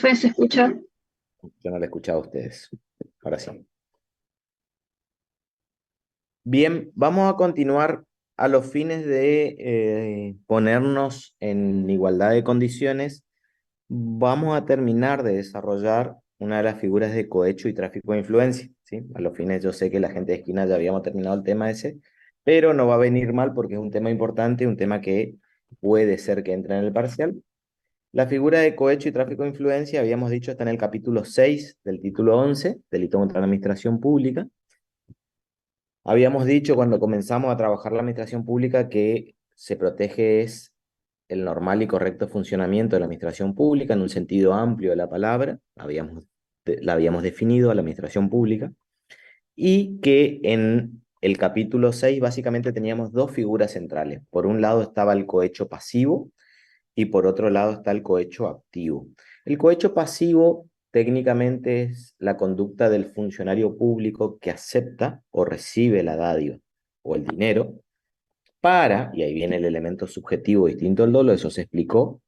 Se escucha. Yo no lo he escuchado a ustedes. Ahora sí. Bien, vamos a continuar a los fines de ponernos en igualdad de condiciones. Vamos a terminar de desarrollar una de las figuras de cohecho y tráfico de influencia, ¿sí? A los fines, yo sé que la gente de esquina ya habíamos terminado el tema ese, pero no va a venir mal porque es un tema importante, un tema que puede ser que entre en el parcial. La figura de cohecho y tráfico de influencia, habíamos dicho, está en el capítulo 6 del título 11, delito contra la administración pública. Habíamos dicho cuando comenzamos a trabajar la administración pública que se protege es el normal y correcto funcionamiento de la administración pública en un sentido amplio de la palabra. La habíamos definido a la administración pública y que en el capítulo 6 básicamente teníamos dos figuras centrales. Por un lado estaba el cohecho pasivo y por otro lado está el cohecho activo. El cohecho pasivo técnicamente es la conducta del funcionario público que acepta o recibe la dádiva o el dinero para, y ahí viene el elemento subjetivo distinto al dolo, eso se explicó,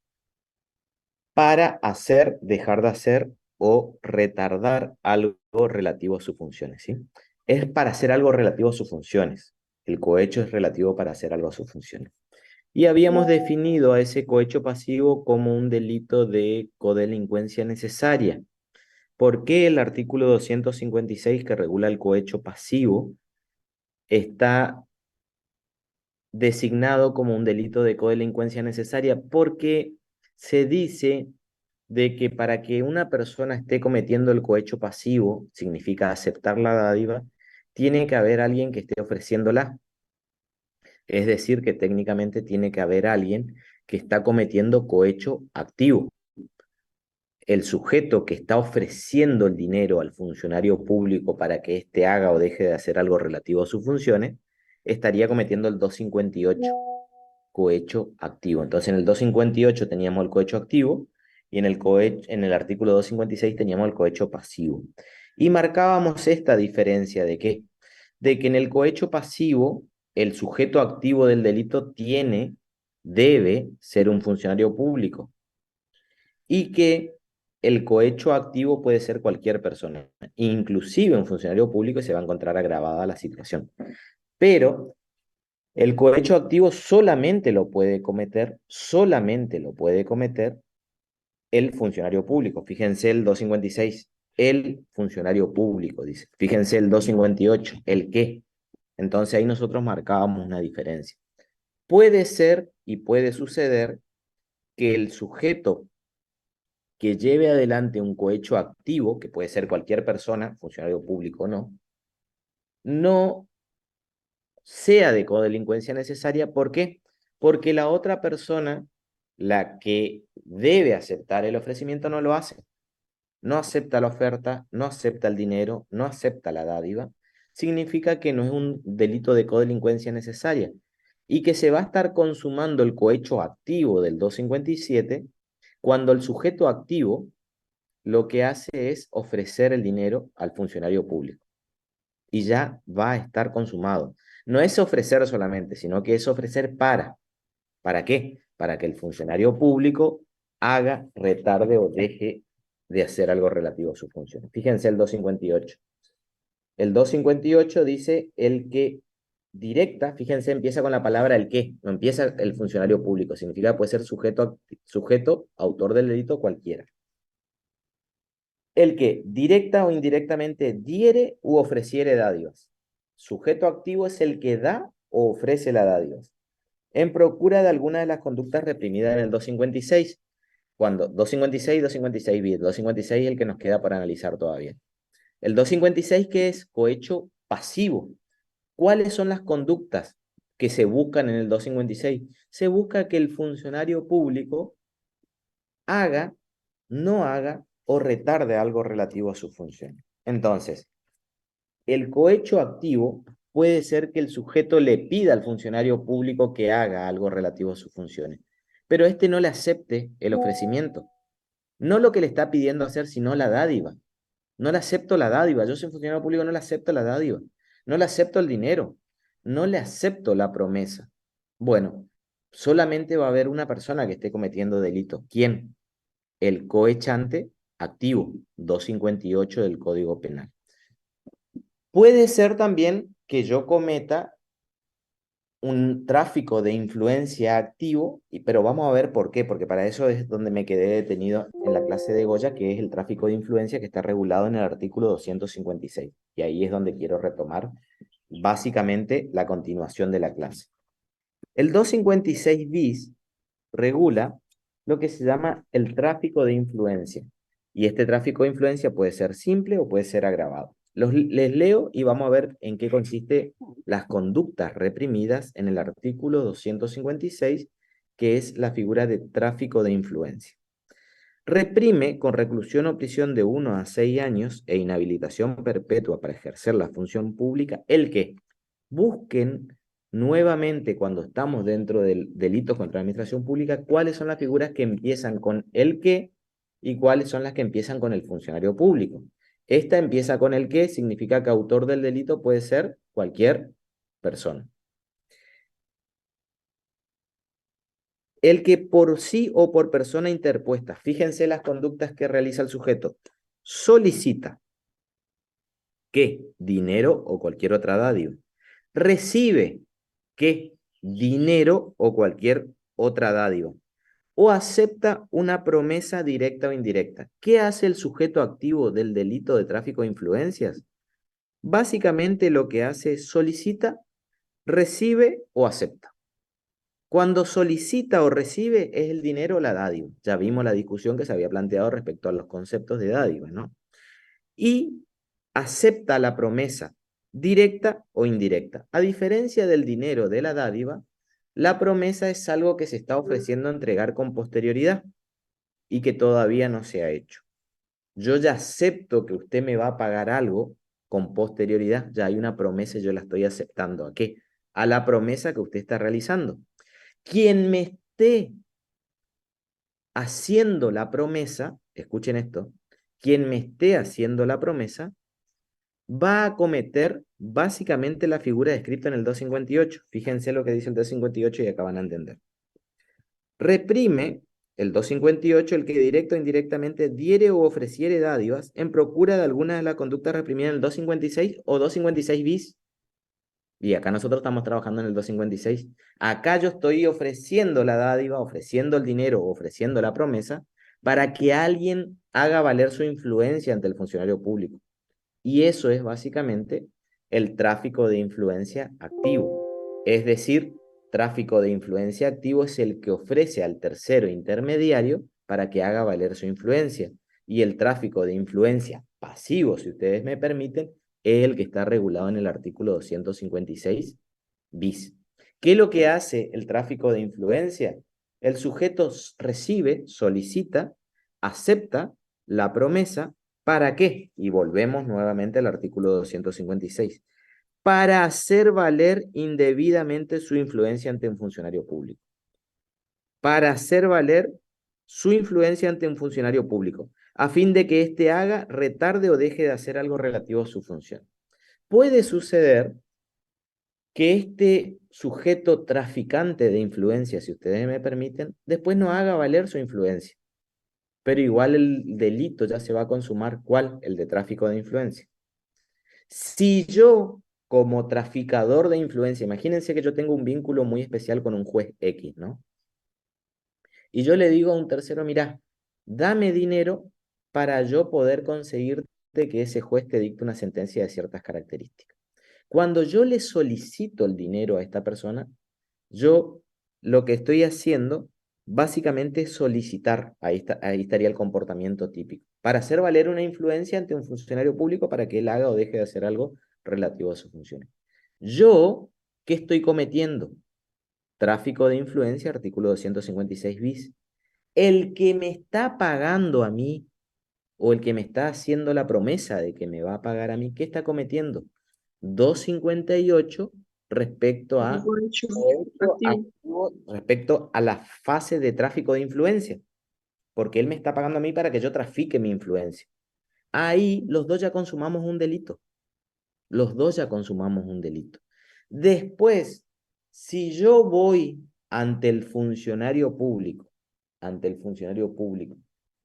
para hacer, dejar de hacer o retardar algo relativo a sus funciones, ¿sí? Es para hacer algo relativo a sus funciones. El cohecho es relativo para hacer algo a sus funciones. Y habíamos definido a ese cohecho pasivo como un delito de codelincuencia necesaria. ¿Por qué el artículo 256 que regula el cohecho pasivo está designado como un delito de codelincuencia necesaria? Porque se dice de que para que una persona esté cometiendo el cohecho pasivo, significa aceptar la dádiva, tiene que haber alguien que esté ofreciéndola. Es decir, que técnicamente tiene que haber alguien que está cometiendo cohecho activo. El sujeto que está ofreciendo el dinero al funcionario público para que éste haga o deje de hacer algo relativo a sus funciones, estaría cometiendo el 258, cohecho activo. Entonces, en el 258 teníamos el cohecho activo y en el artículo 256 teníamos el cohecho pasivo. Y marcábamos esta diferencia de qué? De que en el cohecho pasivo, el sujeto activo del delito debe ser un funcionario público y que el cohecho activo puede ser cualquier persona, inclusive un funcionario público, y se va a encontrar agravada la situación. Pero el cohecho activo solamente lo puede cometer el funcionario público. Fíjense el 256, el funcionario público, dice. Fíjense el 258, el qué. Entonces ahí nosotros marcábamos una diferencia. Puede ser y puede suceder que el sujeto que lleve adelante un cohecho activo, que puede ser cualquier persona, funcionario público o no, no sea de codelincuencia necesaria. ¿Por qué? Porque la otra persona, la que debe aceptar el ofrecimiento, no lo hace. No acepta la oferta, no acepta el dinero, no acepta la dádiva. Significa que no es un delito de codelincuencia necesaria y que se va a estar consumando el cohecho activo del 257 cuando el sujeto activo lo que hace es ofrecer el dinero al funcionario público y ya va a estar consumado. No es ofrecer solamente, sino que es ofrecer para. ¿Para qué? Para que el funcionario público haga, retarde o deje de hacer algo relativo a sus funciones. Fíjense el 258. El 258 dice el que directa, fíjense, empieza con la palabra el que, no empieza el funcionario público, significa puede ser sujeto, autor del delito cualquiera. El que directa o indirectamente diere u ofreciere dádivas. Sujeto activo es el que da o ofrece la dádiva en procura de alguna de las conductas reprimidas en el 256. Cuando 256, 256 bis, 256 es el que nos queda para analizar todavía. El 256, ¿qué es? Cohecho pasivo. ¿Cuáles son las conductas que se buscan en el 256? Se busca que el funcionario público haga, no haga o retarde algo relativo a su función. Entonces, el cohecho activo puede ser que el sujeto le pida al funcionario público que haga algo relativo a sus funciones, pero éste no le acepte el ofrecimiento. No lo que le está pidiendo hacer, sino la dádiva. No le acepto la dádiva. Yo soy funcionario público, no le acepto la dádiva. No le acepto el dinero. No le acepto la promesa. Bueno, solamente va a haber una persona que esté cometiendo delito. ¿Quién? El cohechante activo, 258 del Código Penal. Puede ser también que yo cometa un tráfico de influencia activo, pero vamos a ver por qué, porque para eso es donde me quedé detenido en la clase de Goya, que es el tráfico de influencia que está regulado en el artículo 256. Y ahí es donde quiero retomar básicamente la continuación de la clase. El 256 bis regula lo que se llama el tráfico de influencia. Y este tráfico de influencia puede ser simple o puede ser agravado. Les leo y vamos a ver en qué consiste las conductas reprimidas en el artículo 256, que es la figura de tráfico de influencia. Reprime con reclusión o prisión de 1 a 6 años e inhabilitación perpetua para ejercer la función pública el que busquen nuevamente cuando estamos dentro del delito contra la administración pública cuáles son las figuras que empiezan con el que y cuáles son las que empiezan con el funcionario público. Esta empieza con el que significa que autor del delito puede ser cualquier persona. El que por sí o por persona interpuesta, fíjense las conductas que realiza el sujeto, solicita que dinero o cualquier otra dádiva, recibe que dinero o cualquier otra dádiva, o acepta una promesa directa o indirecta. ¿Qué hace el sujeto activo del delito de tráfico de influencias? Básicamente lo que hace es solicita, recibe o acepta. Cuando solicita o recibe es el dinero o la dádiva. Ya vimos la discusión que se había planteado respecto a los conceptos de dádiva, ¿no? Y acepta la promesa directa o indirecta. A diferencia del dinero de la dádiva, la promesa es algo que se está ofreciendo entregar con posterioridad y que todavía no se ha hecho. Yo ya acepto que usted me va a pagar algo con posterioridad, ya hay una promesa y yo la estoy aceptando. ¿A qué? A la promesa que usted está realizando. Quien me esté haciendo la promesa, escuchen esto, quien me esté haciendo la promesa va a cometer básicamente la figura descrita en el 258. Fíjense lo que dice el 258 y acá van a entender. Reprime el 258 el que directo o indirectamente diere o ofreciere dádivas en procura de alguna de las conductas reprimidas en el 256 o 256 bis. Y acá nosotros estamos trabajando en el 256. Acá yo estoy ofreciendo la dádiva, ofreciendo el dinero, ofreciendo la promesa para que alguien haga valer su influencia ante el funcionario público. Y eso es básicamente el tráfico de influencia activo. Es decir, tráfico de influencia activo es el que ofrece al tercero intermediario para que haga valer su influencia. Y el tráfico de influencia pasivo, si ustedes me permiten, es el que está regulado en el artículo 256 bis. ¿Qué es lo que hace el tráfico de influencia? El sujeto recibe, solicita, acepta la promesa. ¿Para qué? Y volvemos nuevamente al artículo 256. Para hacer valer indebidamente su influencia ante un funcionario público. Para hacer valer su influencia ante un funcionario público, a fin de que éste haga, retarde o deje de hacer algo relativo a su función. Puede suceder que este sujeto traficante de influencia, si ustedes me permiten, después no haga valer su influencia, pero igual el delito ya se va a consumar. ¿Cuál? El de tráfico de influencia. Si yo, como traficador de influencia, imagínense que yo tengo un vínculo muy especial con un juez X, ¿no? Y yo le digo a un tercero, mira, dame dinero para yo poder conseguirte que ese juez te dicte una sentencia de ciertas características. Cuando yo le solicito el dinero a esta persona, yo lo que estoy haciendo básicamente es solicitar, ahí estaría el comportamiento típico, para hacer valer una influencia ante un funcionario público para que él haga o deje de hacer algo relativo a sus funciones. Yo, ¿qué estoy cometiendo? Tráfico de influencia, artículo 256 bis. El que me está pagando a mí o el que me está haciendo la promesa de que me va a pagar a mí, ¿qué está cometiendo? 258 respecto a, Algo hecho activo. respecto a la fase de tráfico de influencia, porque él me está pagando a mí para que yo trafique mi influencia. Ahí los dos ya consumamos un delito. Los dos ya consumamos un delito. Después, si yo voy ante el funcionario público,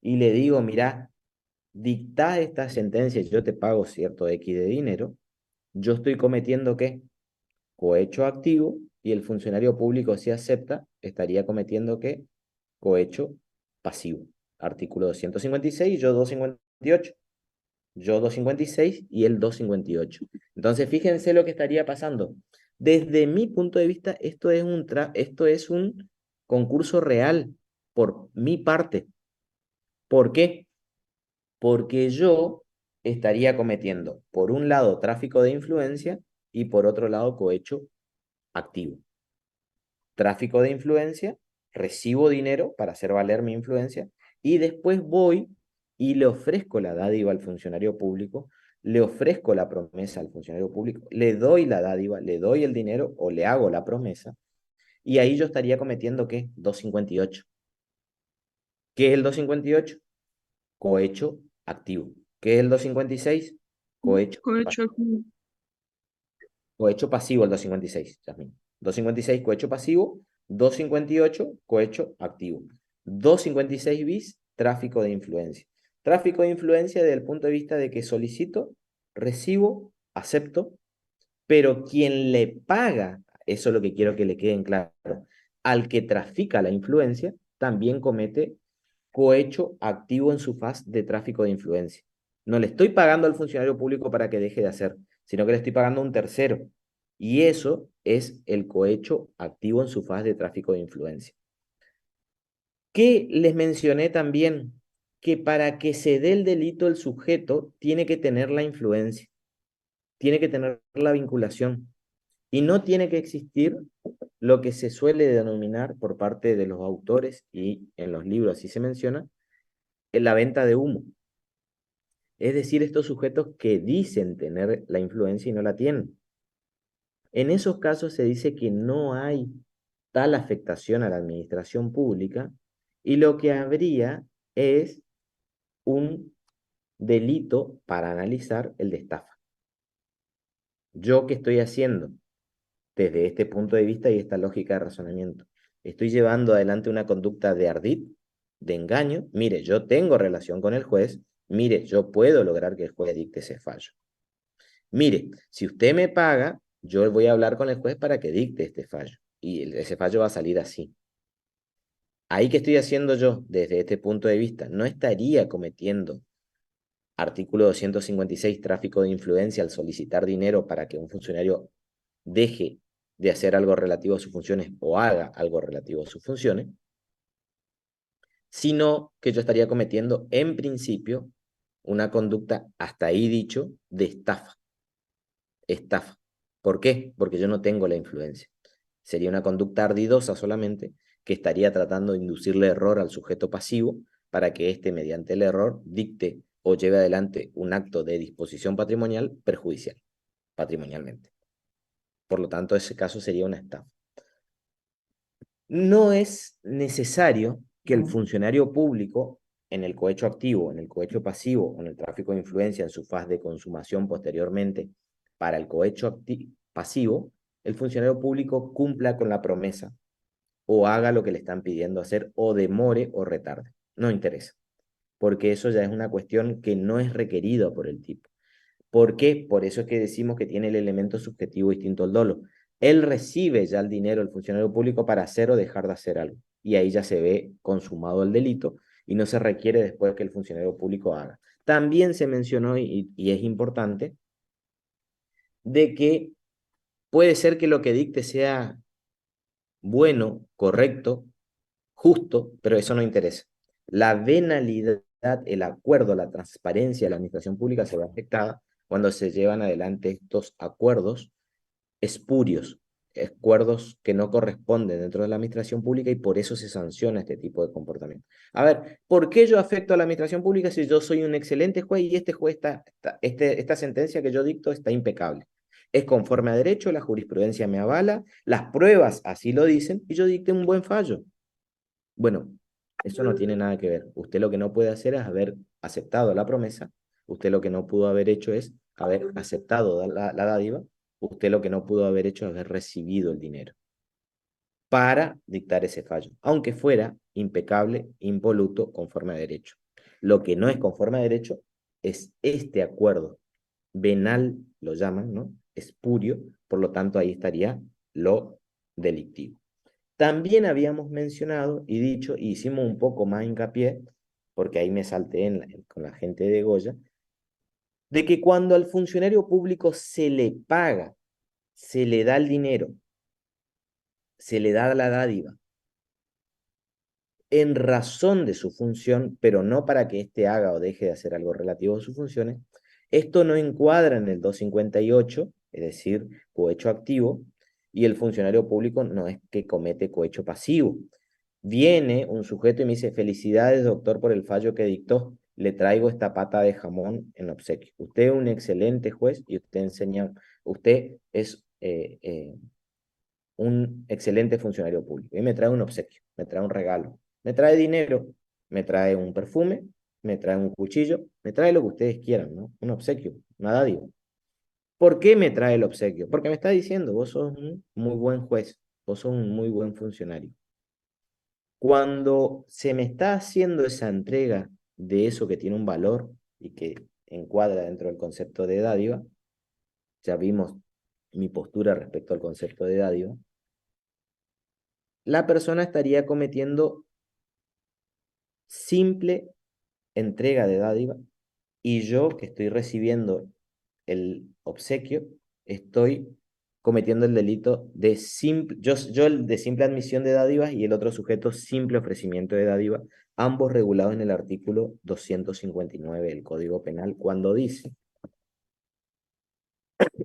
y le digo, mira, dictás esta sentencia y yo te pago cierto X de dinero, yo estoy cometiendo ¿qué? Cohecho activo, y el funcionario público, si acepta, estaría cometiendo ¿qué? Cohecho pasivo. Artículo 256, yo 258. Yo 256 y él 258. Entonces, fíjense lo que estaría pasando. Desde mi punto de vista, esto es un concurso real por mi parte. ¿Por qué? Porque yo estaría cometiendo, por un lado, tráfico de influencia y por otro lado, cohecho activo. Tráfico de influencia, recibo dinero para hacer valer mi influencia y después voy y le ofrezco la dádiva al funcionario público, le ofrezco la promesa al funcionario público, le doy la dádiva, le doy el dinero o le hago la promesa, y ahí yo estaría cometiendo ¿qué? 258. ¿Qué es el 258? Cohecho activo. ¿Qué es el 256? Cohecho Cohecho pasivo. activo. Cohecho pasivo el 256, Yasmín. 256, cohecho pasivo. 258, cohecho activo. 256 bis, tráfico de influencia. Tráfico de influencia desde el punto de vista de que solicito, recibo, acepto, pero quien le paga, eso es lo que quiero que le quede en claro, al que trafica la influencia, también comete cohecho activo en su faz de tráfico de influencia. No le estoy pagando al funcionario público para que deje de hacer, sino que le estoy pagando a un tercero. Y eso es el cohecho activo en su faz de tráfico de influencia. ¿Qué les mencioné también? Que para que se dé el delito el sujeto tiene que tener la influencia, tiene que tener la vinculación y no tiene que existir lo que se suele denominar por parte de los autores y en los libros así se menciona, en la venta de humo. Es decir, estos sujetos que dicen tener la influencia y no la tienen. En esos casos se dice que no hay tal afectación a la administración pública y lo que habría es un delito para analizar el de estafa. ¿Yo qué estoy haciendo desde este punto de vista y esta lógica de razonamiento? Estoy llevando adelante una conducta de ardid, de engaño. Mire, yo tengo relación con el juez. Mire, yo puedo lograr que el juez dicte ese fallo. Mire, si usted me paga, yo voy a hablar con el juez para que dicte este fallo. Y ese fallo va a salir así. Ahí que estoy haciendo yo desde este punto de vista, no estaría cometiendo artículo 256, tráfico de influencia, al solicitar dinero para que un funcionario deje de hacer algo relativo a sus funciones o haga algo relativo a sus funciones, sino que yo estaría cometiendo en principio una conducta, hasta ahí dicho, de estafa. Estafa. ¿Por qué? Porque yo no tengo la influencia. Sería una conducta ardidosa solamente que estaría tratando de inducirle error al sujeto pasivo para que éste, mediante el error, dicte o lleve adelante un acto de disposición patrimonial perjudicial, patrimonialmente. Por lo tanto, ese caso sería una estafa. No es necesario que el funcionario público, en el cohecho activo, en el cohecho pasivo o en el tráfico de influencia en su faz de consumación posteriormente, para el cohecho pasivo, el funcionario público cumpla con la promesa o haga lo que le están pidiendo hacer o demore o retarde. No interesa, porque eso ya es una cuestión que no es requerida por el tipo. ¿Por qué? Por eso es que decimos que tiene el elemento subjetivo distinto al dolo. Él recibe ya el dinero del funcionario público para hacer o dejar de hacer algo. Y ahí ya se ve consumado el delito y no se requiere después que el funcionario público haga. También se mencionó, y es importante, de que puede ser que lo que dicte sea bueno, correcto, justo, pero eso no interesa. La venalidad, el acuerdo, la transparencia de la administración pública se ve afectada cuando se llevan adelante estos acuerdos espurios, acuerdos que no corresponden dentro de la administración pública y por eso se sanciona este tipo de comportamiento. A ver, ¿por qué yo afecto a la administración pública si yo soy un excelente juez y este juez esta sentencia que yo dicto está impecable? Es conforme a derecho, la jurisprudencia me avala, las pruebas así lo dicen y yo dicté un buen fallo. Bueno, eso no tiene nada que ver. Usted lo que no puede hacer es haber aceptado la promesa. Usted lo que no pudo haber hecho es haber aceptado la dádiva. Usted lo que no pudo haber hecho es haber recibido el dinero para dictar ese fallo, aunque fuera impecable, impoluto, conforme a derecho. Lo que no es conforme a derecho es este acuerdo venal, lo llaman, ¿no? Espurio, por lo tanto ahí estaría lo delictivo. También habíamos mencionado y dicho, y hicimos un poco más hincapié, porque ahí me salté con la gente de Goya, de que cuando al funcionario público se le paga, se le da el dinero, se le da la dádiva, en razón de su función, pero no para que éste haga o deje de hacer algo relativo a sus funciones, esto no encuadra en el 258, es decir, cohecho activo, y el funcionario público no es que comete cohecho pasivo. Viene un sujeto y me dice, felicidades, doctor, por el fallo que dictó. Le traigo esta pata de jamón en obsequio. Usted es un excelente juez y usted enseña, usted es un excelente funcionario público. Y me trae un obsequio, me trae un regalo, me trae dinero, me trae un perfume, me trae un cuchillo, me trae lo que ustedes quieran, ¿no? Un obsequio, una dádiva. ¿Por qué me trae el obsequio? Porque me está diciendo, vos sos un muy buen juez, vos sos un muy buen funcionario. Cuando se me está haciendo esa entrega de eso que tiene un valor y que encuadra dentro del concepto de dádiva, ya vimos mi postura respecto al concepto de dádiva, la persona estaría cometiendo simple entrega de dádiva y yo que estoy recibiendo el obsequio, estoy cometiendo el delito de simple, yo el de simple admisión de dádivas y el otro sujeto simple ofrecimiento de dádiva, ambos regulados en el artículo 259 del Código Penal, cuando dice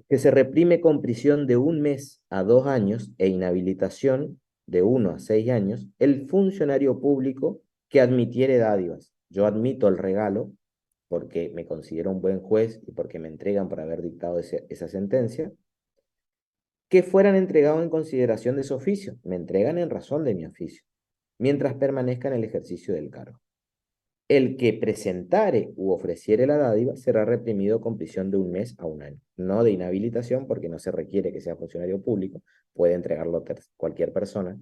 que se reprime con prisión de 1 mes a 2 años e inhabilitación de 1 a 6 años el funcionario público que admitiere dádivas. Yo admito el regalo porque me considero un buen juez y porque me entregan por haber dictado esa sentencia, que fueran entregados en consideración de su oficio. Me entregan en razón de mi oficio, mientras permanezca en el ejercicio del cargo. El que presentare u ofreciere la dádiva será reprimido con prisión de 1 mes a 1 año, no de inhabilitación porque no se requiere que sea funcionario público, puede entregarlo cualquier persona,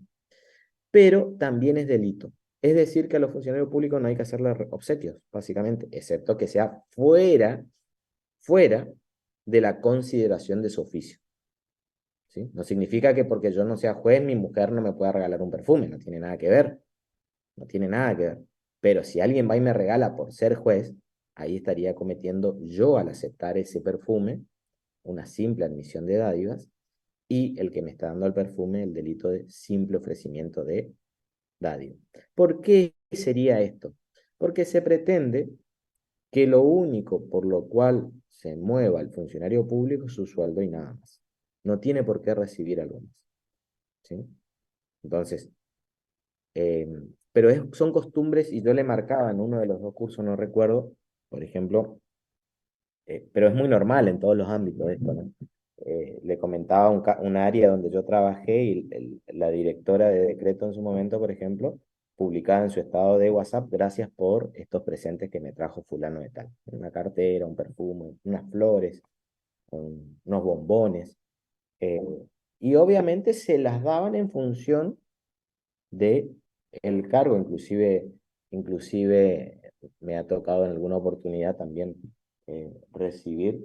pero también es delito. Es decir, que a los funcionarios públicos no hay que hacerle obsequios, básicamente, excepto que sea fuera de la consideración de su oficio. ¿Sí? No significa que porque yo no sea juez, mi mujer no me pueda regalar un perfume, no tiene nada que ver, no tiene nada que ver. Pero si alguien va y me regala por ser juez, ahí estaría cometiendo yo al aceptar ese perfume una simple admisión de dádivas y el que me está dando el perfume el delito de simple ofrecimiento de dádiva. ¿Por qué sería esto? Porque se pretende que lo único por lo cual se mueva el funcionario público es su sueldo y nada más. No tiene por qué recibir algo más. ¿Sí? Entonces, pero son costumbres y yo le marcaba en uno de los dos cursos, no recuerdo, por ejemplo, pero es muy normal en todos los ámbitos esto, ¿no? Le comentaba un área donde yo trabajé y la directora de decreto en su momento, por ejemplo, publicaba en su estado de WhatsApp, gracias por estos presentes que me trajo fulano de tal. Una cartera, un perfume, unas flores, unos bombones. eh, y obviamente se las daban en función de el cargo, inclusive me ha tocado en alguna oportunidad también recibir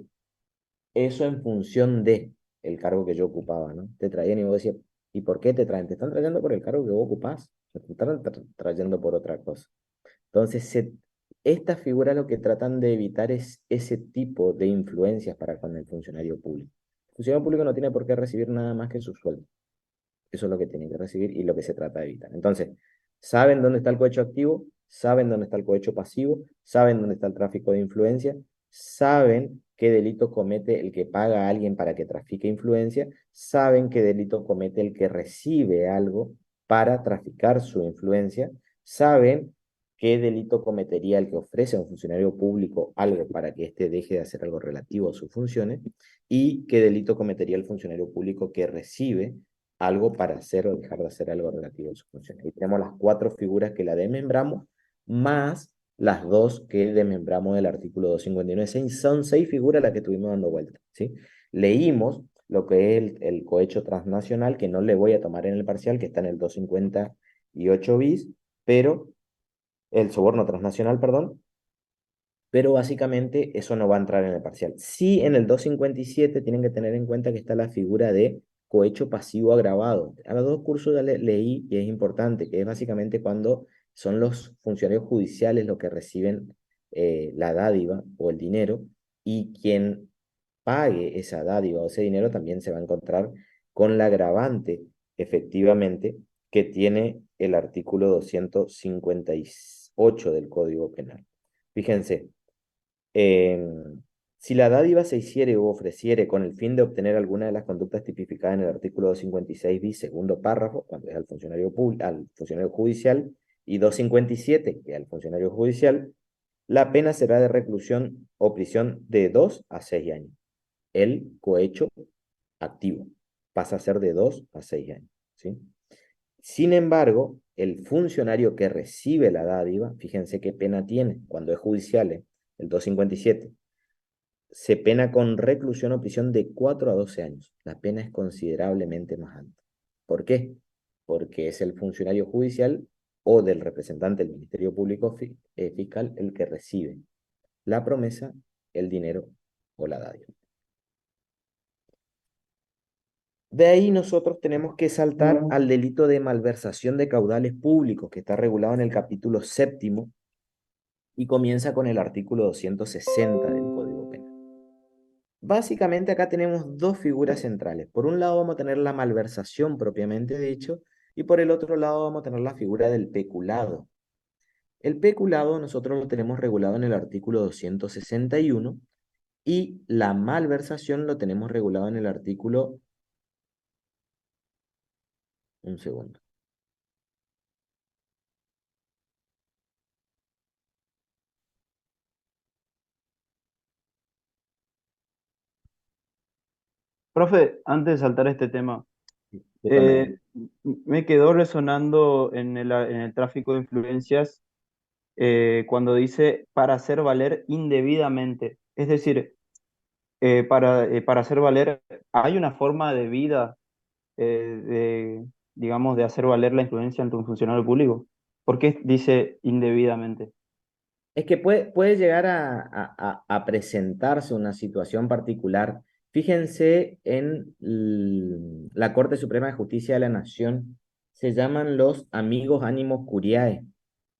eso en función de el cargo que yo ocupaba, ¿no? Te traían y vos decías, ¿y por qué te traen? Te están trayendo por el cargo que vos ocupás, te están trayendo por otra cosa. Entonces, esta figura lo que tratan de evitar es ese tipo de influencias para con el funcionario público. El funcionario público no tiene por qué recibir nada más que su sueldo. Eso es lo que tienen que recibir y lo que se trata de evitar. Entonces, saben dónde está el cohecho activo, saben dónde está el cohecho pasivo, saben dónde está el tráfico de influencia, saben qué delito comete el que paga a alguien para que trafique influencia, saben qué delito comete el que recibe algo para traficar su influencia, saben qué delito cometería el que ofrece a un funcionario público algo para que éste deje de hacer algo relativo a sus funciones y qué delito cometería el funcionario público que recibe algo para hacer o dejar de hacer algo relativo a sus funciones. Y tenemos las 4 figuras que la desmembramos, más las 2 que desmembramos del artículo 259. Son 6 figuras las que estuvimos dando vuelta, ¿sí? Leímos lo que es el cohecho transnacional, que no le voy a tomar en el parcial, que está en el 258 bis, pero el soborno transnacional, perdón, pero básicamente eso no va a entrar en el parcial. Sí, en el 257 tienen que tener en cuenta que está la figura de cohecho pasivo agravado. A los dos cursos ya leí y es importante, que es básicamente cuando son los funcionarios judiciales los que reciben la dádiva o el dinero, y quien pague esa dádiva o ese dinero también se va a encontrar con la agravante, efectivamente, que tiene el artículo 258 del Código Penal. Fíjense, si la dádiva se hiciere u ofreciere con el fin de obtener alguna de las conductas tipificadas en el artículo 256 bis, segundo párrafo, cuando es al funcionario judicial, y 257, que es al funcionario judicial, la pena será de reclusión o prisión de 2 a 6 años. El cohecho activo pasa a ser de 2 a 6 años, ¿sí? Sin embargo, el funcionario que recibe la dádiva, fíjense qué pena tiene cuando es judicial, el 257, se pena con reclusión o prisión de 4 a 12 años. La pena es considerablemente más alta. ¿Por qué? Porque es el funcionario judicial o del representante del Ministerio Público Fiscal el que recibe la promesa, el dinero o la dádiva. De ahí nosotros tenemos que saltar al delito de malversación de caudales públicos, que está regulado en el capítulo séptimo y comienza con el artículo 260 del Código Penal. Básicamente acá tenemos dos figuras centrales. Por un lado vamos a tener la malversación propiamente dicho, y por el otro lado vamos a tener la figura del peculado. El peculado nosotros lo tenemos regulado en el artículo 261 y la malversación lo tenemos regulado en el artículo... Un segundo. Profe, antes de saltar este tema, Discúlpame. me quedó resonando en el tráfico de influencias cuando dice para hacer valer indebidamente. Es decir, para hacer valer, hay una forma de vida, digamos, de hacer valer la influencia ante un funcionario público. ¿Por qué dice indebidamente? Es que puede llegar a presentarse una situación particular. Fíjense en la Corte Suprema de Justicia de la Nación, se llaman los amigos ánimos curiae,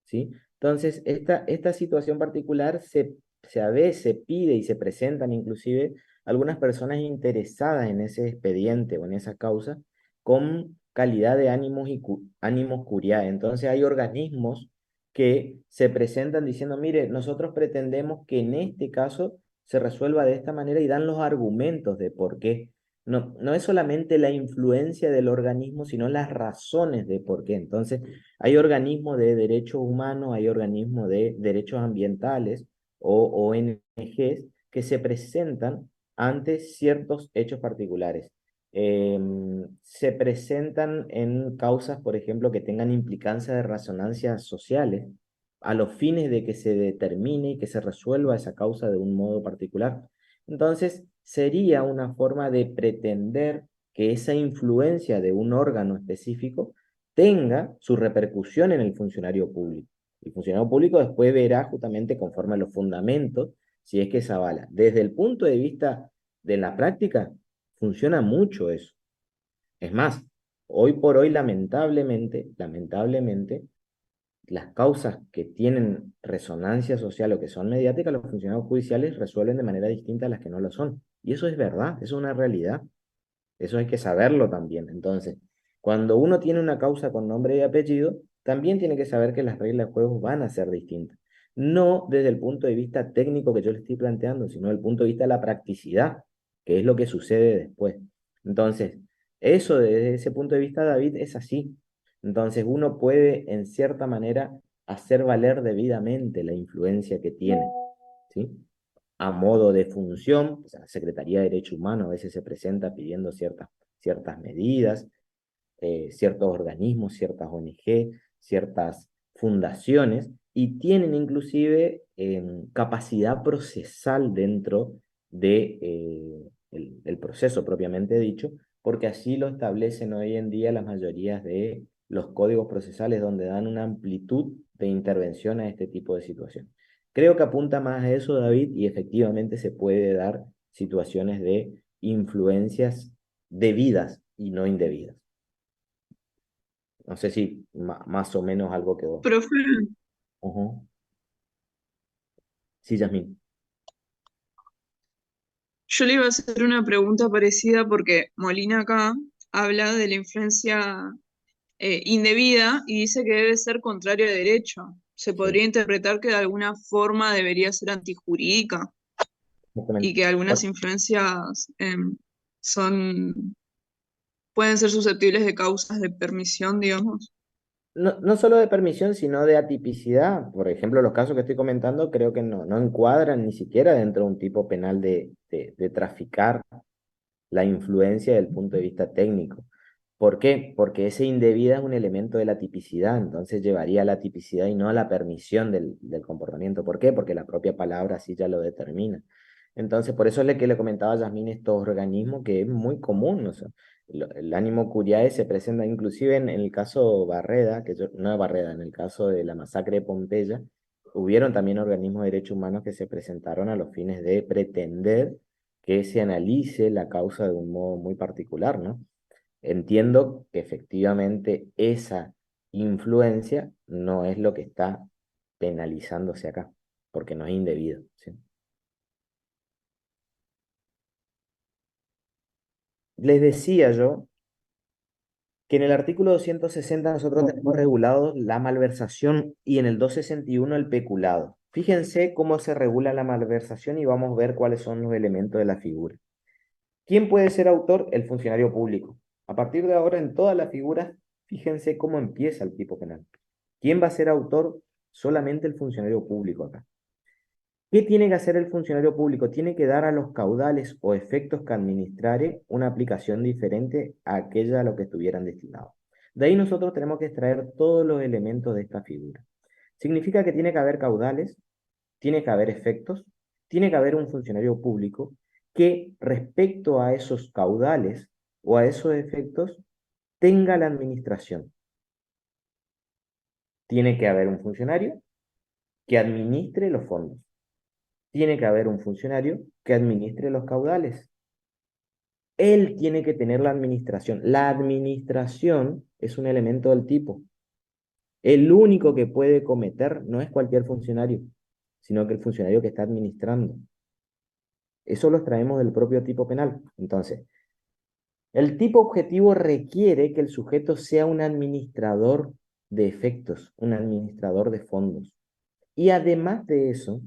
¿sí? Entonces, esta situación particular a veces se pide y se presentan inclusive algunas personas interesadas en ese expediente o en esa causa con calidad de ánimos curiae. Entonces, hay organismos que se presentan diciendo, mire, nosotros pretendemos que en este caso se resuelva de esta manera y dan los argumentos de por qué. No es solamente la influencia del organismo, sino las razones de por qué. Entonces, hay organismos de derechos humanos, hay organismos de derechos ambientales o ONGs que se presentan ante ciertos hechos particulares. Se presentan en causas, por ejemplo, que tengan implicancia de resonancias sociales, a los fines de que se determine y que se resuelva esa causa de un modo particular. Entonces, sería una forma de pretender que esa influencia de un órgano específico tenga su repercusión en el funcionario público. El funcionario público después verá justamente conforme a los fundamentos si es que se avala. Desde el punto de vista de la práctica, funciona mucho eso. Es más, hoy por hoy, lamentablemente, las causas que tienen resonancia social o que son mediáticas, los funcionarios judiciales resuelven de manera distinta a las que no lo son. Y eso es verdad, eso es una realidad. Eso hay que saberlo también. Entonces, cuando uno tiene una causa con nombre y apellido, también tiene que saber que las reglas de juego van a ser distintas. No desde el punto de vista técnico que yo le estoy planteando, sino desde el punto de vista de la practicidad, que es lo que sucede después. Entonces, eso desde ese punto de vista, David, es así. Entonces, uno puede, en cierta manera, hacer valer debidamente la influencia que tiene, ¿sí? A modo de función, o sea, la Secretaría de Derechos Humanos a veces se presenta pidiendo ciertas medidas, ciertos organismos, ciertas ONG, ciertas fundaciones, y tienen inclusive capacidad procesal dentro de, el proceso propiamente dicho, porque así lo establecen hoy en día las mayorías de los códigos procesales donde dan una amplitud de intervención a este tipo de situaciones. Creo que apunta más a eso, David, y efectivamente se puede dar situaciones de influencias debidas y no indebidas. No sé si más o menos algo quedó. Profe, Ujú. Sí, Yasmín. yo le iba a hacer una pregunta parecida porque Molina acá habla de la influencia indebida y dice que debe ser contrario a derecho. Se Sí, podría interpretar que de alguna forma debería ser antijurídica y justamente. que algunas influencias son, pueden ser susceptibles de causas de permisión, digamos. No, no solo de permisión, sino de atipicidad. Por ejemplo, los casos que estoy comentando creo que no encuadran ni siquiera dentro de un tipo penal de traficar la influencia desde el punto de vista técnico. ¿Por qué? Porque ese indebida es un elemento de la tipicidad, entonces llevaría a la tipicidad y no a la permisión del comportamiento. ¿Por qué? Porque la propia palabra así ya lo determina. Entonces, por eso es lo que le comentaba a Yasmín estos organismos que es muy común. O sea, el ánimo curiae se presenta inclusive en el caso Barreda, no Barreda, en el caso de la masacre de Pompeya, hubieron también organismos de derechos humanos que se presentaron a los fines de pretender que se analice la causa de un modo muy particular, ¿no? Entiendo que efectivamente esa influencia no es lo que está penalizándose acá, porque no es indebido, ¿sí? Les decía yo que en el artículo 260 nosotros tenemos regulado la malversación y en el 261 el peculado. Fíjense cómo se regula la malversación y vamos a ver cuáles son los elementos de la figura. ¿Quién puede ser autor? El funcionario público. A partir de ahora, en todas las figuras, fíjense cómo empieza el tipo penal. ¿Quién va a ser autor? Solamente el funcionario público acá. ¿Qué tiene que hacer el funcionario público? Tiene que dar a los caudales o efectos que administrare una aplicación diferente a aquella a lo que estuvieran destinados. De ahí nosotros tenemos que extraer todos los elementos de esta figura. Significa que tiene que haber caudales, tiene que haber efectos, tiene que haber un funcionario público que respecto a esos caudales o a esos efectos tenga la administración. Tiene que haber un funcionario que administre los fondos. Tiene que haber un funcionario que administre los caudales. Él tiene que tener la administración. La administración es un elemento del tipo. El único que puede cometer no es cualquier funcionario, sino que el funcionario que está administrando. Eso lo extraemos del propio tipo penal. Entonces, el tipo objetivo requiere que el sujeto sea un administrador de efectos, un administrador de fondos. Y además de eso,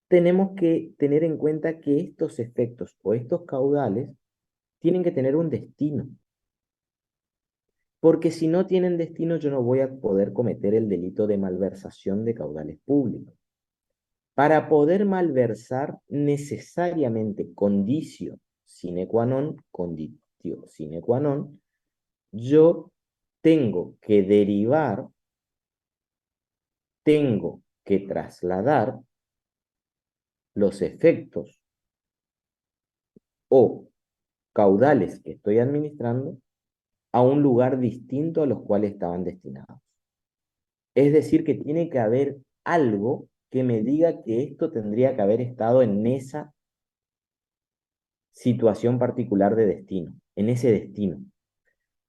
tenemos que tener en cuenta que estos efectos o estos caudales tienen que tener un destino. Porque si no tienen destino, yo no voy a poder cometer el delito de malversación de caudales públicos. Para poder malversar, necesariamente, conditio sine qua non, yo tengo que derivar, tengo que trasladar los efectos o caudales que estoy administrando a un lugar distinto a los cuales estaban destinados. Es decir, que tiene que haber algo que me diga que esto tendría que haber estado en esa situación particular de destino, en ese destino.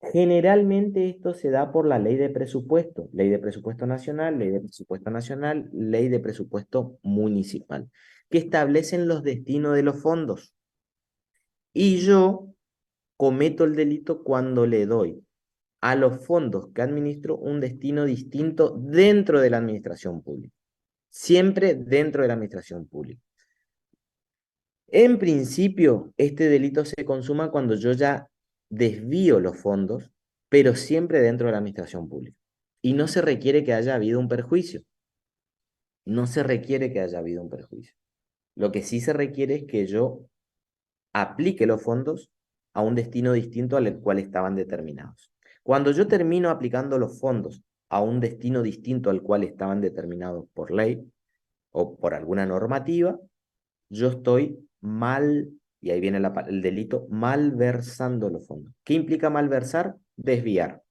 Generalmente esto se da por la ley de presupuesto nacional, ley de presupuesto nacional, ley de presupuesto municipal, que establecen los destinos de los fondos. Y yo cometo el delito cuando le doy a los fondos que administro un destino distinto dentro de la administración pública. Siempre dentro de la administración pública. En principio, este delito se consuma cuando yo ya desvío los fondos, pero siempre dentro de la administración pública. Y no se requiere que haya habido un perjuicio. No se requiere que haya habido un perjuicio. Lo que sí se requiere es que yo aplique los fondos a un destino distinto al cual estaban determinados. Cuando yo termino aplicando los fondos a un destino distinto al cual estaban determinados por ley o por alguna normativa, yo estoy mal, y ahí viene el delito, malversando los fondos. ¿Qué implica malversar? Desviar.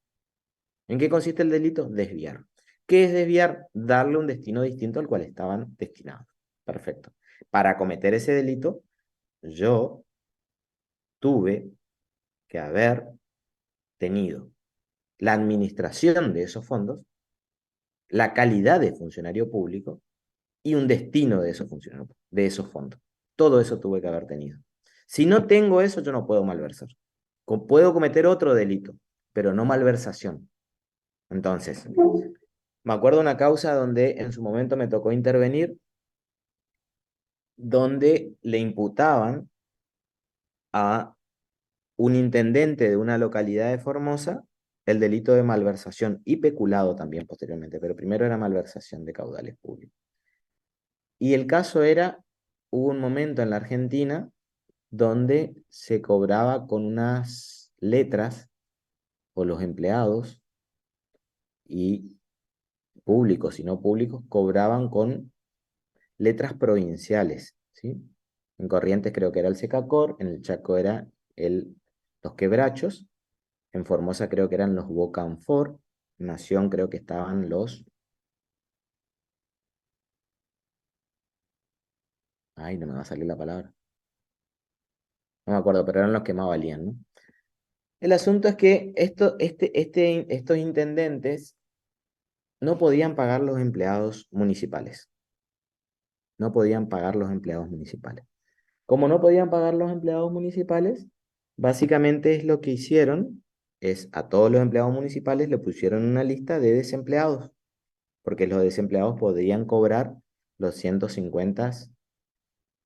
¿En qué consiste el delito? Desviar. ¿Qué es desviar? Darle un destino distinto al cual estaban destinados. Perfecto. Para cometer ese delito, yo tuve que haber tenido la administración de esos fondos, la calidad de funcionario público y un destino de esos funcionarios, de esos fondos. Todo eso tuve que haber tenido. Si no tengo eso, yo no puedo malversar. Puedo cometer otro delito, pero no malversación. Entonces, me acuerdo una causa donde en su momento me tocó intervenir, donde le imputaban a un intendente de una localidad de Formosa el delito de malversación y peculado también posteriormente, pero primero era malversación de caudales públicos. Y el caso era, hubo un momento en la Argentina donde se cobraba con unas letras, o los empleados y públicos y no públicos cobraban con letras provinciales, ¿sí? En Corrientes creo que era el Secacor, en el Chaco era los Quebrachos, en Formosa creo que eran los Bocanfor, en Nación creo que estaban ay, no me va a salir la palabra, no me acuerdo, pero eran los que más valían, ¿no? El asunto es que estos intendentes no podían pagar los empleados municipales. No podían pagar los empleados municipales. Como no podían pagar los empleados municipales, básicamente es lo que hicieron, es a todos los empleados municipales le pusieron una lista de desempleados, porque los desempleados podían cobrar los 150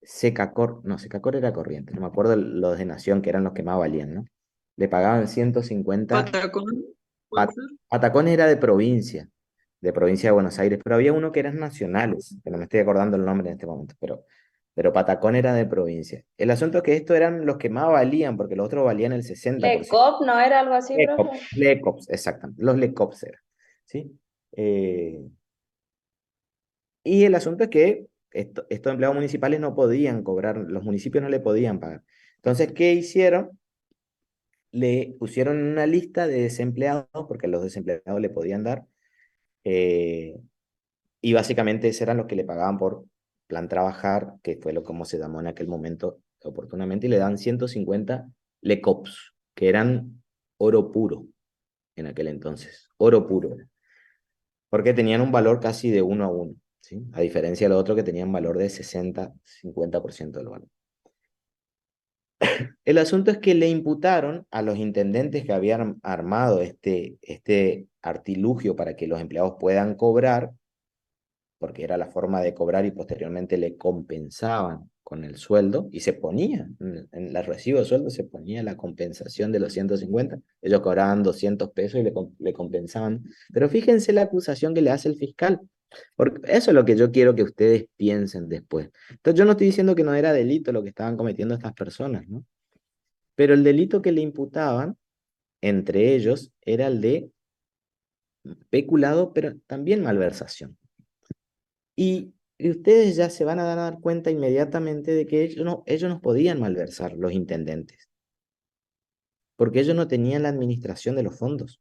Secacor, no, Secacor era corriente, no me acuerdo los de Nación, que eran los que más valían, ¿no? Le pagaban 150. Patacón, ¿puede Pat- ser? Patacones era de provincia de Buenos Aires, pero había uno que eran nacionales, que no me estoy acordando el nombre en este momento, pero Patacón era de provincia. El asunto es que estos eran los que más valían, porque los otros valían el 60%. ¿Lecop no era algo así, profe? Lecops, exactamente, los Lecops eran, ¿sí? Eh, y el asunto es que estos empleados municipales no podían cobrar, los municipios no le podían pagar. Entonces, ¿qué hicieron? Le pusieron una lista de desempleados, porque los desempleados le podían dar, eh, y básicamente esos eran los que le pagaban por plan trabajar, que fue lo como se llamó en aquel momento oportunamente, y le dan 150 lecops, que eran oro puro en aquel entonces, oro puro, porque tenían un valor casi de 1 a 1, ¿sí? A diferencia de los otros que tenían valor de 60-50% del valor. El asunto es que le imputaron a los intendentes que habían armado este artilugio para que los empleados puedan cobrar, porque era la forma de cobrar y posteriormente le compensaban con el sueldo y se ponía, en el recibo de sueldo se ponía la compensación de los 150, ellos cobraban 200 pesos y le compensaban. Pero fíjense la acusación que le hace el fiscal, porque eso es lo que yo quiero que ustedes piensen después. Entonces yo no estoy diciendo que no era delito lo que estaban cometiendo estas personas, ¿no? Pero el delito que le imputaban, entre ellos, era el de peculado, pero también malversación. Y ustedes ya se van a dar cuenta inmediatamente de que ellos no podían malversar, los intendentes, porque ellos no tenían la administración de los fondos.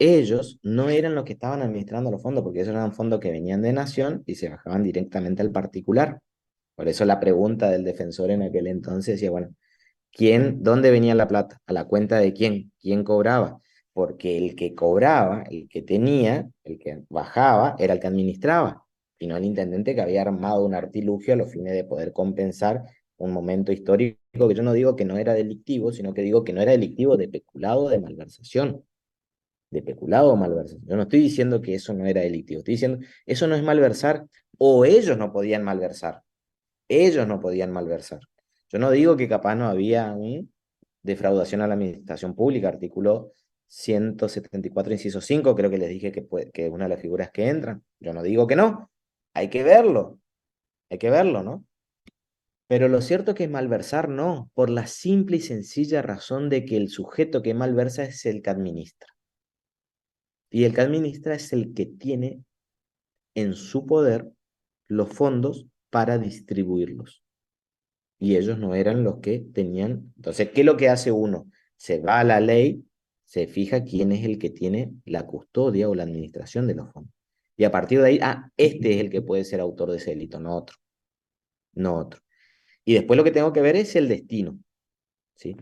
Ellos no eran los que estaban administrando los fondos, porque esos eran fondos que venían de Nación y se bajaban directamente al particular. Por eso la pregunta del defensor en aquel entonces decía, bueno, ¿dónde venía la plata? ¿A la cuenta de quién? ¿Quién cobraba? Porque el que cobraba, el que tenía, el que bajaba, era el que administraba, y no el intendente que había armado un artilugio a los fines de poder compensar un momento histórico que yo no digo que no era delictivo, sino que digo que no era delictivo de peculado o de malversación. De peculado o malversación. Yo no estoy diciendo que eso no era delictivo, estoy diciendo eso no es malversar, o ellos no podían malversar. Ellos no podían malversar. Yo no digo que capaz no había un defraudación a la administración pública, artículo 174, inciso 5, creo que les dije que es una de las figuras que entran. Yo no digo que no, hay que verlo, ¿no? Pero lo cierto es que malversar no, por la simple y sencilla razón de que el sujeto que malversa es el que administra. Y el que administra es el que tiene en su poder los fondos para distribuirlos. Y ellos no eran los que tenían. Entonces, ¿qué es lo que hace uno? Se va a la ley Se fija quién es el que tiene la custodia o la administración de los fondos. Y a partir de ahí, este es el que puede ser autor de ese delito, no otro. No otro. Y después lo que tengo que ver es el destino, ¿sí?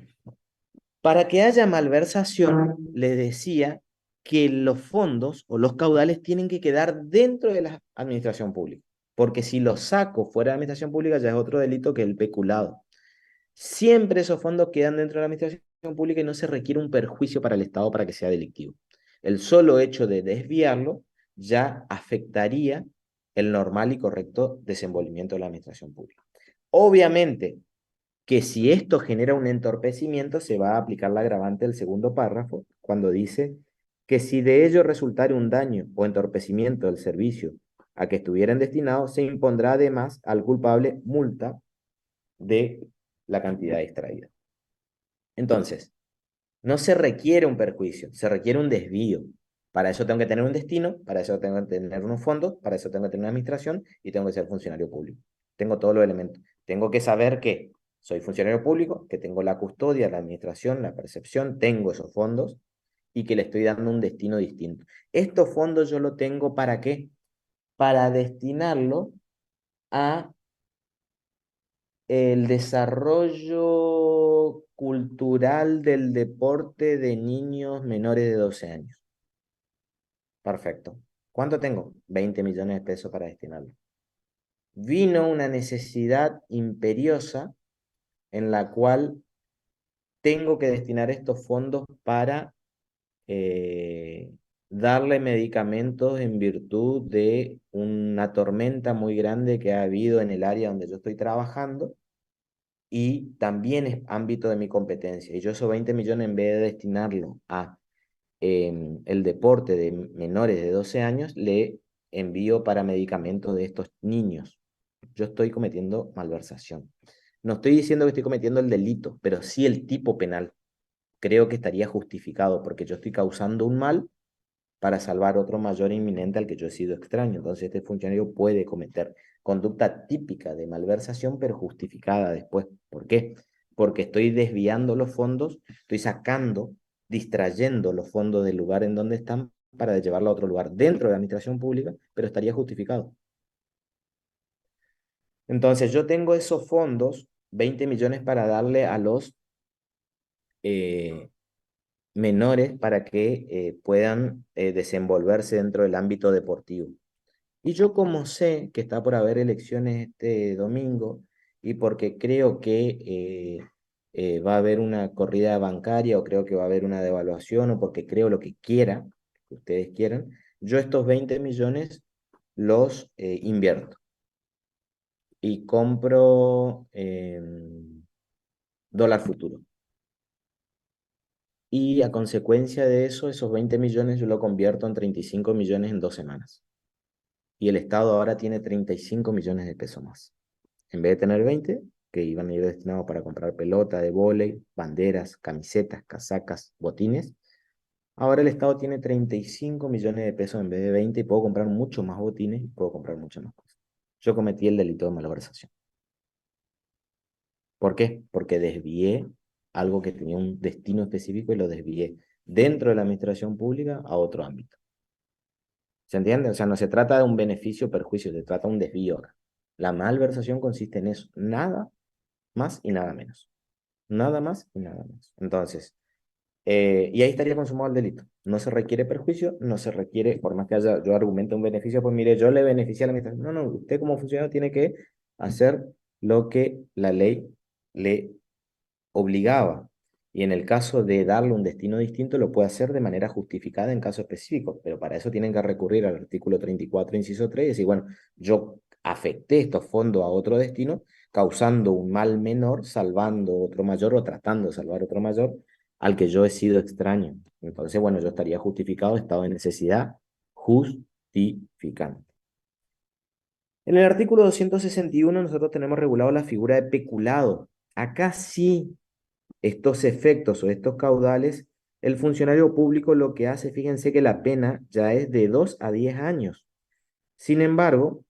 Para que haya malversación, le decía que los fondos o los caudales tienen que quedar dentro de la administración pública, porque si los saco fuera de la administración pública ya es otro delito que el peculado. Siempre esos fondos quedan dentro de la administración pública y no se requiere un perjuicio para el Estado para que sea delictivo. El solo hecho de desviarlo ya afectaría el normal y correcto desenvolvimiento de la administración pública. Obviamente que si esto genera un entorpecimiento, se va a aplicar la agravante del segundo párrafo, cuando dice que si de ello resultare un daño o entorpecimiento del servicio a que estuvieran destinados, se impondrá además al culpable multa de la cantidad extraída. Entonces, no se requiere un perjuicio, se requiere un desvío. Para eso tengo que tener un destino, para eso tengo que tener unos fondos, para eso tengo que tener una administración y tengo que ser funcionario público. Tengo todos los elementos. Tengo que saber que soy funcionario público, que tengo la custodia, la administración, la percepción, tengo esos fondos y que le estoy dando un destino distinto. Estos fondos yo lo tengo ¿para qué? Para destinarlo a el desarrollo cultural del deporte de niños menores de 12 años. Perfecto. ¿Cuánto tengo? 20 millones de pesos para destinarlo. Vino una necesidad imperiosa en la cual tengo que destinar estos fondos para darle medicamentos en virtud de una tormenta muy grande que ha habido en el área donde yo estoy trabajando y también es ámbito de mi competencia. Y yo esos 20 millones, en vez de destinarlo a el deporte de menores de 12 años, le envío para medicamentos de estos niños. Yo estoy cometiendo malversación. No estoy diciendo que estoy cometiendo el delito, pero sí el tipo penal. Creo que estaría justificado porque yo estoy causando un mal para salvar otro mayor e inminente al que yo he sido extraño. Entonces este funcionario puede cometer conducta típica de malversación, pero justificada después. ¿Por qué? Porque estoy desviando los fondos, estoy sacando, distrayendo los fondos del lugar en donde están para llevarlo a otro lugar dentro de la administración pública, pero estaría justificado. Entonces yo tengo esos fondos, 20 millones para darle a los menores para que puedan desenvolverse dentro del ámbito deportivo. Y yo como sé que está por haber elecciones este domingo y porque creo que va a haber una corrida bancaria o creo que va a haber una devaluación o porque creo lo que quiera, que ustedes quieran, yo estos 20 millones los invierto y compro dólar futuro. Y a consecuencia de eso, esos 20 millones yo lo convierto en 35 millones en 2 semanas. Y el Estado ahora tiene 35 millones de pesos más. En vez de tener 20, que iban a ir destinados para comprar pelota de vóley, banderas, camisetas, casacas, botines, ahora el Estado tiene 35 millones de pesos en vez de 20 y puedo comprar mucho más botines y puedo comprar muchas más cosas. Yo cometí el delito de malversación. ¿Por qué? Porque desvié algo que tenía un destino específico y lo desvié dentro de la administración pública a otro ámbito. ¿Se entiende? O sea, no se trata de un beneficio o perjuicio, se trata de un desvío acá. La malversación consiste en eso, nada más y nada menos. Nada más y nada menos. Entonces, y ahí estaría consumado el delito. No se requiere perjuicio, no se requiere, por más que haya, yo argumente un beneficio, pues mire, yo le beneficié a la administración. No, no, usted como funcionario tiene que hacer lo que la ley le obligaba. Y en el caso de darle un destino distinto, lo puede hacer de manera justificada en caso específico, pero para eso tienen que recurrir al artículo 34, inciso 3, y decir, bueno, yo afecté estos fondos a otro destino, causando un mal menor, salvando otro mayor o tratando de salvar otro mayor al que yo he sido extraño. Entonces, bueno, yo estaría justificado, estado de necesidad justificante. En el artículo 261 nosotros tenemos regulado la figura de peculado. Acá sí estos efectos o estos caudales, el funcionario público lo que hace, fíjense que la pena ya es de 2 a 10 años. Sin embargo,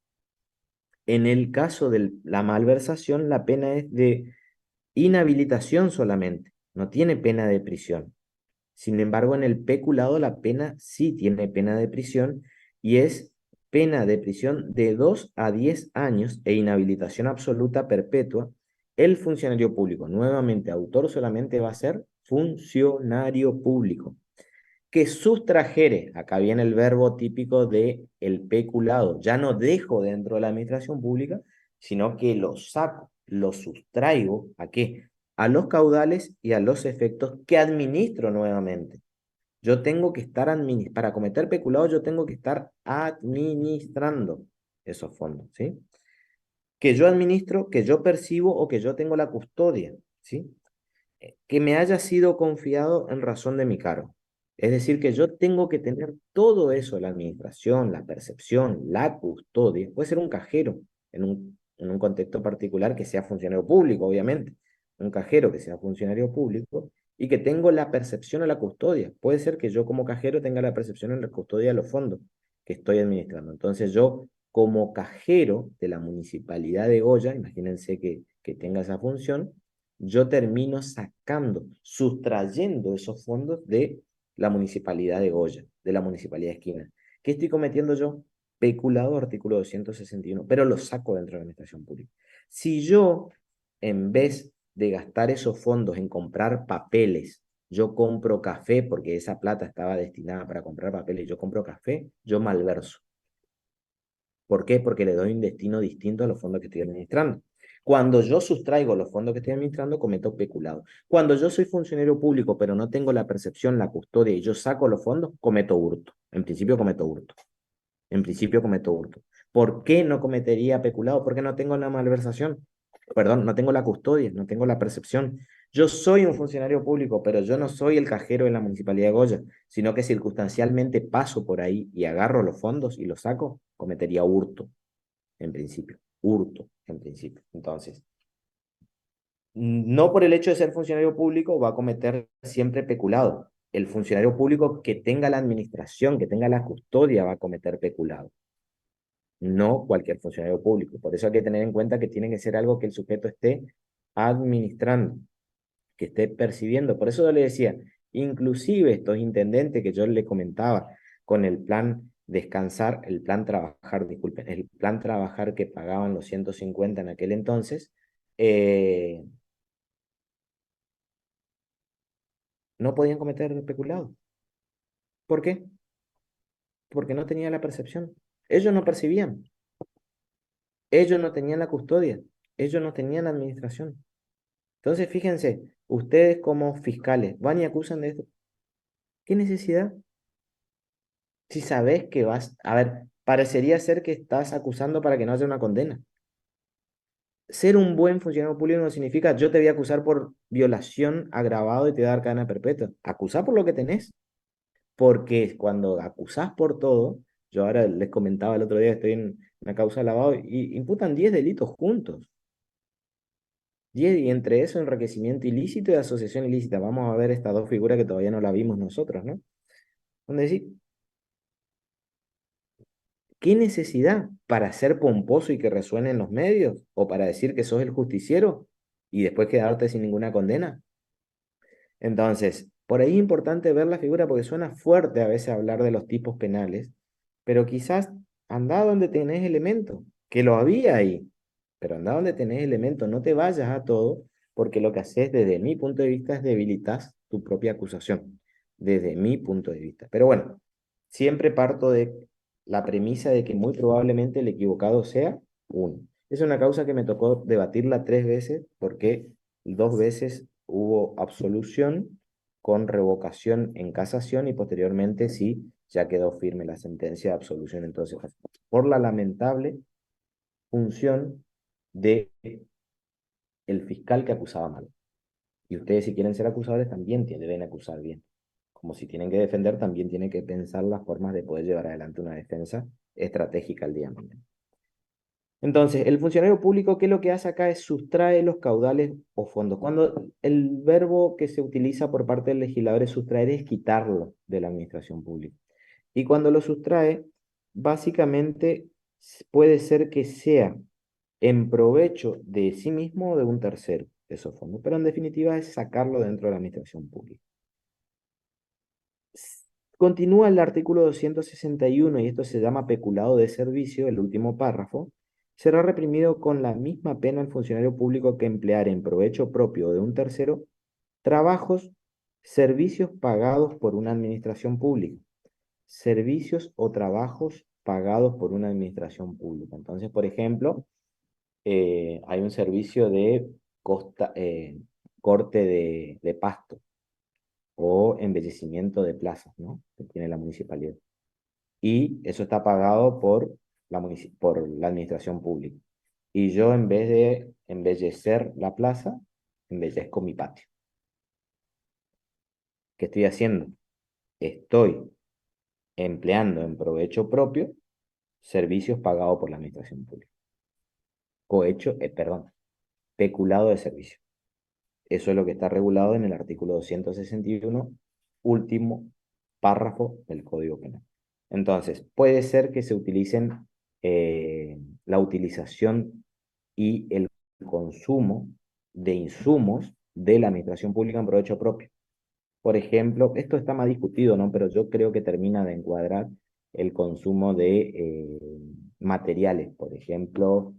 en el caso de la malversación, la pena es de inhabilitación solamente, no tiene pena de prisión. Sin embargo, en el peculado la pena sí tiene pena de prisión y es pena de prisión de 2 a 10 años e inhabilitación absoluta perpetua. El funcionario público, nuevamente, autor solamente va a ser funcionario público, que sustrajere, acá viene el verbo típico de el peculado, ya no dejo dentro de la administración pública, sino que lo saco, lo sustraigo, ¿a qué? A los caudales y a los efectos que administro nuevamente. Yo tengo que estar, para cometer peculado, yo tengo que estar administrando esos fondos, ¿sí? Que yo administro, que yo percibo o que yo tengo la custodia, ¿sí? Que me haya sido confiado en razón de mi cargo. Es decir, que yo tengo que tener todo eso, la administración, la percepción, la custodia. Puede ser un cajero en un contexto particular que sea funcionario público, obviamente. Un cajero que sea funcionario público y que tengo la percepción o la custodia. Puede ser que yo como cajero tenga la percepción en la custodia de los fondos que estoy administrando. Entonces yo como cajero de la municipalidad de Goya, imagínense que tenga esa función, yo termino sacando, sustrayendo esos fondos de la municipalidad de Goya, de la municipalidad de Esquina. ¿Qué estoy cometiendo yo? Peculado, artículo 261, pero lo saco dentro de la administración pública. Si yo, en vez de gastar esos fondos en comprar papeles, yo compro café porque esa plata estaba destinada para comprar papeles, yo compro café, yo malverso. ¿Por qué? Porque le doy un destino distinto a los fondos que estoy administrando. Cuando yo sustraigo los fondos que estoy administrando, cometo peculado. Cuando yo soy funcionario público, pero no tengo la percepción, la custodia y yo saco los fondos, cometo hurto. En principio cometo hurto. En principio cometo hurto. ¿Por qué no cometería peculado? Porque no tengo la malversación. Perdón, no tengo la custodia, no tengo la percepción. Yo soy un funcionario público, pero yo no soy el cajero de la Municipalidad de Goya, sino que circunstancialmente paso por ahí y agarro los fondos y los saco, cometería hurto, en principio. Hurto, en principio. Entonces, no por el hecho de ser funcionario público va a cometer siempre peculado. El funcionario público que tenga la administración, que tenga la custodia, va a cometer peculado, no cualquier funcionario público. Por eso hay que tener en cuenta que tiene que ser algo que el sujeto esté administrando, que esté percibiendo. Por eso yo le decía, inclusive estos intendentes que yo le comentaba con el plan descansar, el plan trabajar, disculpen, el plan trabajar que pagaban los 150 en aquel entonces, eh, no podían cometer peculado. ¿Por qué? Porque no tenían la percepción. Ellos no percibían, ellos no tenían la custodia, ellos no tenían la administración. Entonces, fíjense, ustedes como fiscales van y acusan de esto. ¿Qué necesidad? Si sabes que vas, a ver, parecería ser que estás acusando para que no haya una condena. Ser un buen funcionario público no significa yo te voy a acusar por violación agravado y te voy a dar cadena perpetua. Acusá por lo que tenés, porque cuando acusás por todo, yo ahora les comentaba el otro día, estoy en una causa de lavado y imputan 10 delitos juntos. 10 y entre eso enriquecimiento ilícito y asociación ilícita. Vamos a ver estas dos figuras que todavía no la vimos nosotros, ¿no? Donde decir, ¿qué necesidad para ser pomposo y que resuene en los medios? ¿O para decir que sos el justiciero y después quedarte sin ninguna condena? Entonces, por ahí es importante ver la figura porque suena fuerte a veces hablar de los tipos penales, pero quizás anda donde tenés elementos, que lo había ahí, pero anda donde tenés elementos, no te vayas a todo, porque lo que haces desde mi punto de vista es debilitas tu propia acusación, desde mi punto de vista. Pero bueno, siempre parto de la premisa de que muy probablemente el equivocado sea uno. Es una causa que me tocó debatirla 3 veces porque 2 veces hubo absolución con revocación en casación y posteriormente sí, ya quedó firme la sentencia de absolución. Entonces, por la lamentable función de el fiscal que acusaba mal. Y ustedes si quieren ser acusadores también deben acusar bien. Como si tienen que defender, también tienen que pensar las formas de poder llevar adelante una defensa estratégica al día de mañana. Entonces, el funcionario público, ¿qué es lo que hace acá? Es sustrae los caudales o fondos. Cuando el verbo que se utiliza por parte del legislador es sustraer, es quitarlo de la administración pública. Y cuando lo sustrae, básicamente puede ser que sea en provecho de sí mismo o de un tercero, esos fondos. Pero en definitiva es sacarlo dentro de la administración pública. Continúa el artículo 261 y esto se llama peculado de servicio, el último párrafo. Será reprimido con la misma pena el funcionario público que emplear en provecho propio de un tercero trabajos, servicios pagados por una administración pública. Servicios o trabajos pagados por una administración pública. Entonces, por ejemplo, hay un servicio de corte de pasto o embellecimiento de plazas, ¿no? Que tiene la municipalidad. Y eso está pagado por por la administración pública. Y yo, en vez de embellecer la plaza, embellezco mi patio. ¿Qué estoy haciendo? Estoy empleando en provecho propio servicios pagados por la administración pública. Perdón, peculado de servicio. Eso es lo que está regulado en el artículo 261, último párrafo del Código Penal. Entonces, puede ser que se utilicen la utilización y el consumo de insumos de la administración pública en provecho propio. Por ejemplo, esto está más discutido, ¿no? Pero yo creo que termina de encuadrar el consumo de materiales, por ejemplo,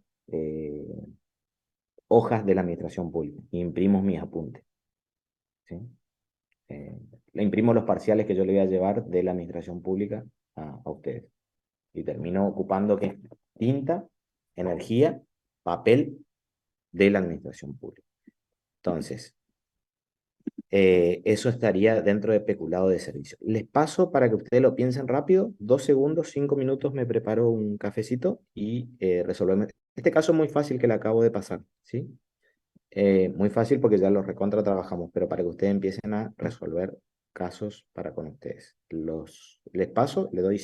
hojas de la administración pública. Imprimo mis apuntes, ¿sí? Le imprimo los parciales que yo le voy a llevar de la administración pública a ustedes. Y termino ocupando ¿qué? Tinta, energía, papel de la administración pública. Entonces, eso estaría dentro de peculado de servicio. Les paso para que ustedes lo piensen rápido, 2 segundos, 5 minutos, me preparo un cafecito y resolvemos. Este caso es muy fácil que le acabo de pasar, ¿sí? Muy fácil porque ya lo recontra trabajamos, pero para que ustedes empiecen a resolver casos para con ustedes. Les paso, le doy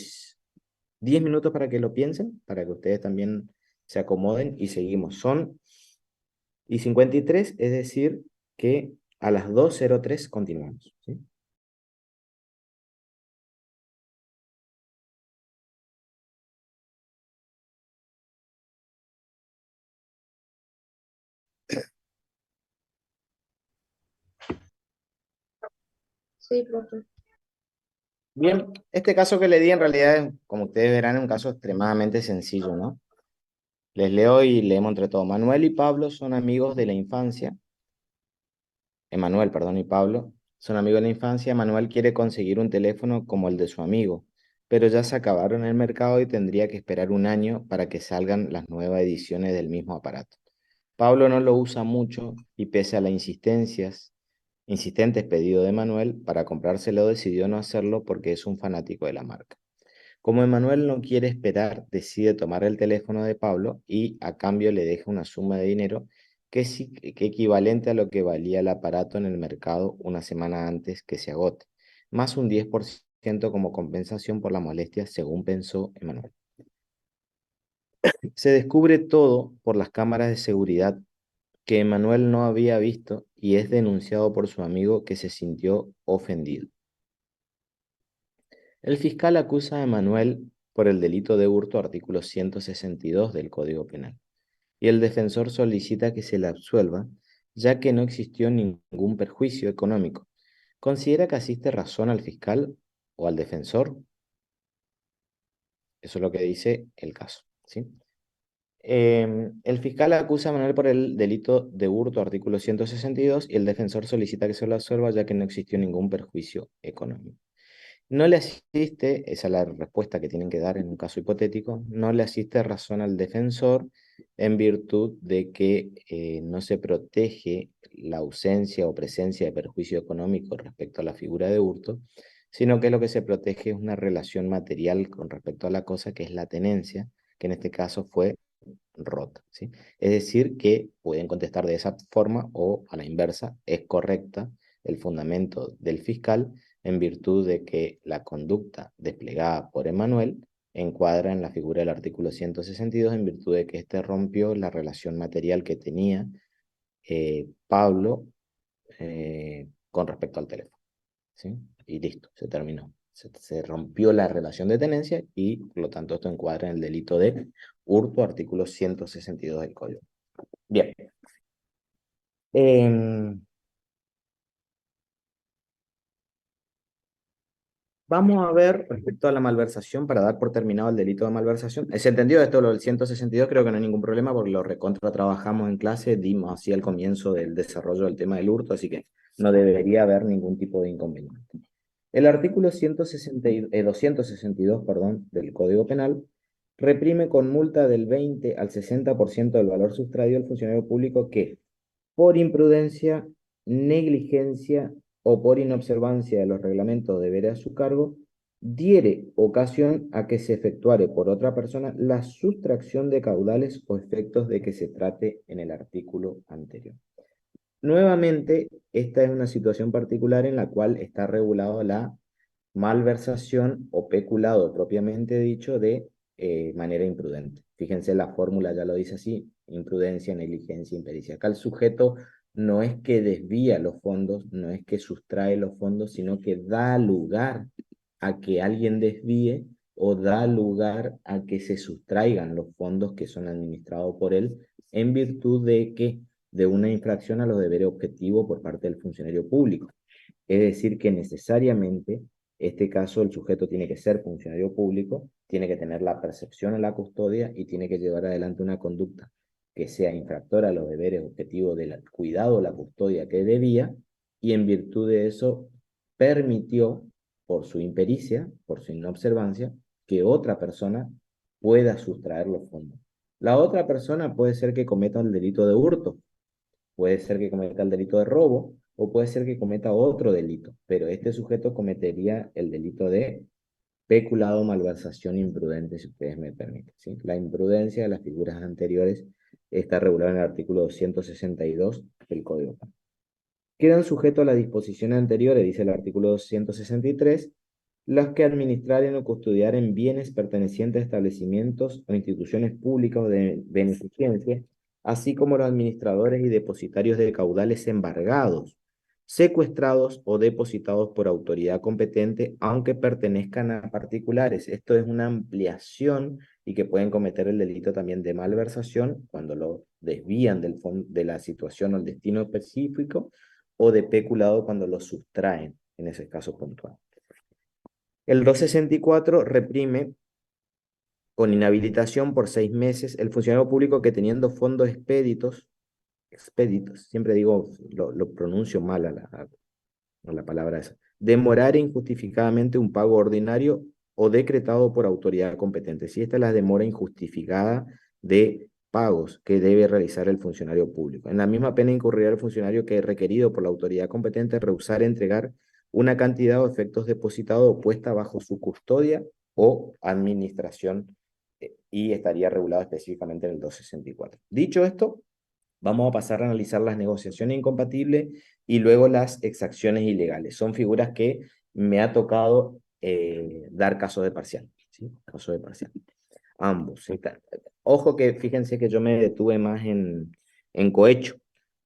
10 minutos para que lo piensen, para que ustedes también se acomoden y seguimos. Son y 53, es decir, que a las 2:03 continuamos, ¿sí? Sí, profe. Bien, este caso que le di en realidad, como ustedes verán, es un caso extremadamente sencillo, ¿no? Les leo y leemos entre todos. Manuel y Pablo son amigos de la infancia. Emanuel, perdón, y Pablo son amigos de la infancia. Manuel quiere conseguir un teléfono como el de su amigo, pero ya se acabaron en el mercado y tendría que esperar un año para que salgan las nuevas ediciones del mismo aparato. Pablo no lo usa mucho y pese a las insistentes pedidos de Manuel para comprárselo, decidió no hacerlo porque es un fanático de la marca. Como Emanuel no quiere esperar, decide tomar el teléfono de Pablo y a cambio le deja una suma de dinero que equivalente a lo que valía el aparato en el mercado una semana antes que se agote, más un 10% como compensación por la molestia, según pensó Emanuel. Se descubre todo por las cámaras de seguridad que Emanuel no había visto y es denunciado por su amigo que se sintió ofendido. El fiscal acusa a Emanuel por el delito de hurto, artículo 162 del Código Penal, y el defensor solicita que se le absuelva, ya que no existió ningún perjuicio económico. ¿Considera que asiste razón al fiscal o al defensor? Eso es lo que dice el caso, ¿sí? El fiscal acusa a Manuel por el delito de hurto, artículo 162, y el defensor solicita que se lo absuelva, ya que no existió ningún perjuicio económico. No le asiste, esa es la respuesta que tienen que dar en un caso hipotético, no le asiste razón al defensor en virtud de que no se protege la ausencia o presencia de perjuicio económico respecto a la figura de hurto, sino que lo que se protege es una relación material con respecto a la cosa, que es la tenencia, que en este caso fue rota, ¿sí? Es decir, que pueden contestar de esa forma o a la inversa, es correcta el fundamento del fiscal en virtud de que la conducta desplegada por Emanuel encuadra en la figura del artículo 162 en virtud de que éste rompió la relación material que tenía Pablo con respecto al teléfono, ¿sí? Y listo, se terminó. Se rompió la relación de tenencia y por lo tanto esto encuadra en el delito de hurto, artículo 162 del Código. Bien. Vamos a ver respecto a la malversación para dar por terminado el delito de malversación. ¿Se entendió esto, lo del 162? Creo que no hay ningún problema porque lo recontra trabajamos en clase, dimos así al comienzo del desarrollo del tema del hurto, así que no debería haber ningún tipo de inconveniente. El artículo 262, perdón, del Código Penal reprime con multa del 20 al 60% del valor sustraído al funcionario público que, por imprudencia, negligencia o por inobservancia de los reglamentos de deberes a su cargo, diere ocasión a que se efectuare por otra persona la sustracción de caudales o efectos de que se trate en el artículo anterior. Nuevamente, esta es una situación particular en la cual está regulado la malversación o peculado propiamente dicho de manera imprudente. Fíjense, la fórmula ya lo dice así: imprudencia, negligencia, impericia. Acá el sujeto no es que desvía los fondos, no es que sustrae los fondos, sino que da lugar a que alguien desvíe o da lugar a que se sustraigan los fondos que son administrados por él en virtud de que de una infracción a los deberes objetivos por parte del funcionario público. Es decir, que necesariamente este caso el sujeto tiene que ser funcionario público, tiene que tener la percepción a la custodia y tiene que llevar adelante una conducta que sea infractora a los deberes objetivos del cuidado o la custodia que debía, y en virtud de eso permitió, por su impericia, por su inobservancia, que otra persona pueda sustraer los fondos. La otra persona puede ser que cometa el delito de hurto, puede ser que cometa el delito de robo o puede ser que cometa otro delito, pero este sujeto cometería el delito de peculado, malversación imprudente, si ustedes me permiten, ¿sí? La imprudencia de las figuras anteriores está regulada en el artículo 262 del Código Penal. Quedan sujetos a las disposiciones anteriores, dice el artículo 263, las que administraren o custodiaren bienes pertenecientes a establecimientos o instituciones públicas o de beneficencia, así como los administradores y depositarios de caudales embargados, secuestrados o depositados por autoridad competente, aunque pertenezcan a particulares. Esto es una ampliación y que pueden cometer el delito también de malversación cuando lo desvían de la situación o el destino específico, o de peculado cuando lo sustraen, en ese caso puntual. El 264 reprime con inhabilitación por 6 meses el funcionario público que, teniendo fondos expeditos, siempre digo, lo pronuncio mal a la palabra esa, demorar injustificadamente un pago ordinario o decretado por autoridad competente. Si esta es la demora injustificada de pagos que debe realizar el funcionario público. En la misma pena incurrirá el funcionario que, requerido por la autoridad competente, rehusar entregar una cantidad o efectos depositados o puesta bajo su custodia o administración, y estaría regulado específicamente en el 264. Dicho esto, vamos a pasar a analizar las negociaciones incompatibles y luego las exacciones ilegales. Son figuras que me ha tocado dar caso de parcial, ¿sí? Caso de parcial. Ambos. ¿Sí? Ojo que fíjense que yo me detuve más en cohecho.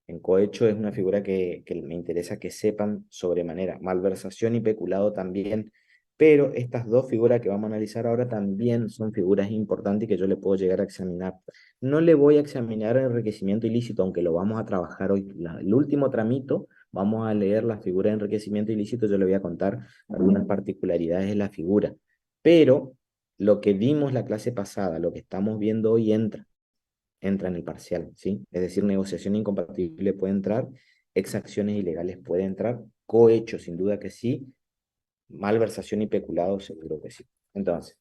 En cohecho es una figura que me interesa que sepan sobremanera. Malversación y peculado también, pero estas dos figuras que vamos a analizar ahora también son figuras importantes y que yo le puedo llegar a examinar. No le voy a examinar el enriquecimiento ilícito, aunque lo vamos a trabajar hoy. El último tramito, vamos a leer la figura de enriquecimiento ilícito, yo le voy a contar algunas particularidades de la figura. Pero lo que vimos la clase pasada, lo que estamos viendo hoy entra en el parcial, ¿sí? Es decir, negociación incompatible puede entrar, exacciones ilegales puede entrar, cohecho sin duda que sí, malversación y peculado seguro que sí. Entonces,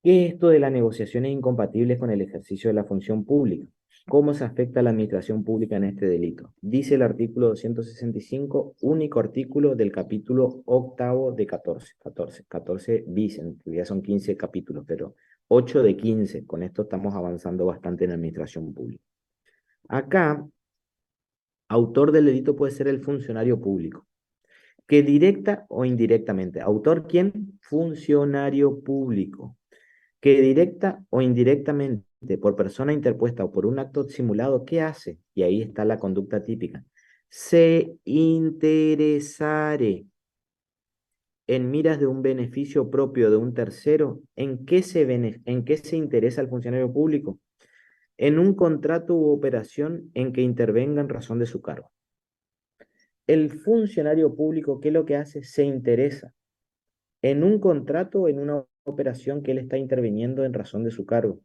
¿qué es esto de las negociaciones incompatibles con el ejercicio de la función pública? ¿Cómo se afecta a la administración pública en este delito? Dice el artículo 265, único artículo del capítulo octavo de 14 bis, en realidad son 15 capítulos, pero 8 de 15, con esto estamos avanzando bastante en la administración pública. Acá, autor del delito puede ser el funcionario público, que directa o indirectamente, ¿autor quién? Funcionario público, que directa o indirectamente, por persona interpuesta o por un acto simulado, ¿qué hace? Y ahí está la conducta típica. Se interesare en miras de un beneficio propio de un tercero. ¿En qué se interesa el funcionario público? En un contrato u operación en que intervenga en razón de su cargo. El funcionario público, ¿qué es lo que hace? Se interesa en un contrato o en una operación que él está interviniendo en razón de su cargo.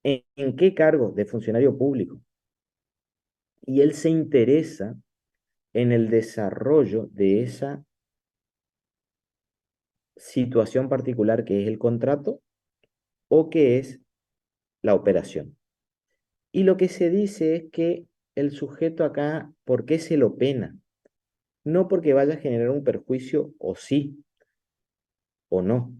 ¿En qué cargo? De funcionario público. Y él se interesa en el desarrollo de esa situación particular que es el contrato o que es la operación. Y lo que se dice es que el sujeto acá, ¿por qué se lo pena? No porque vaya a generar un perjuicio o sí o no,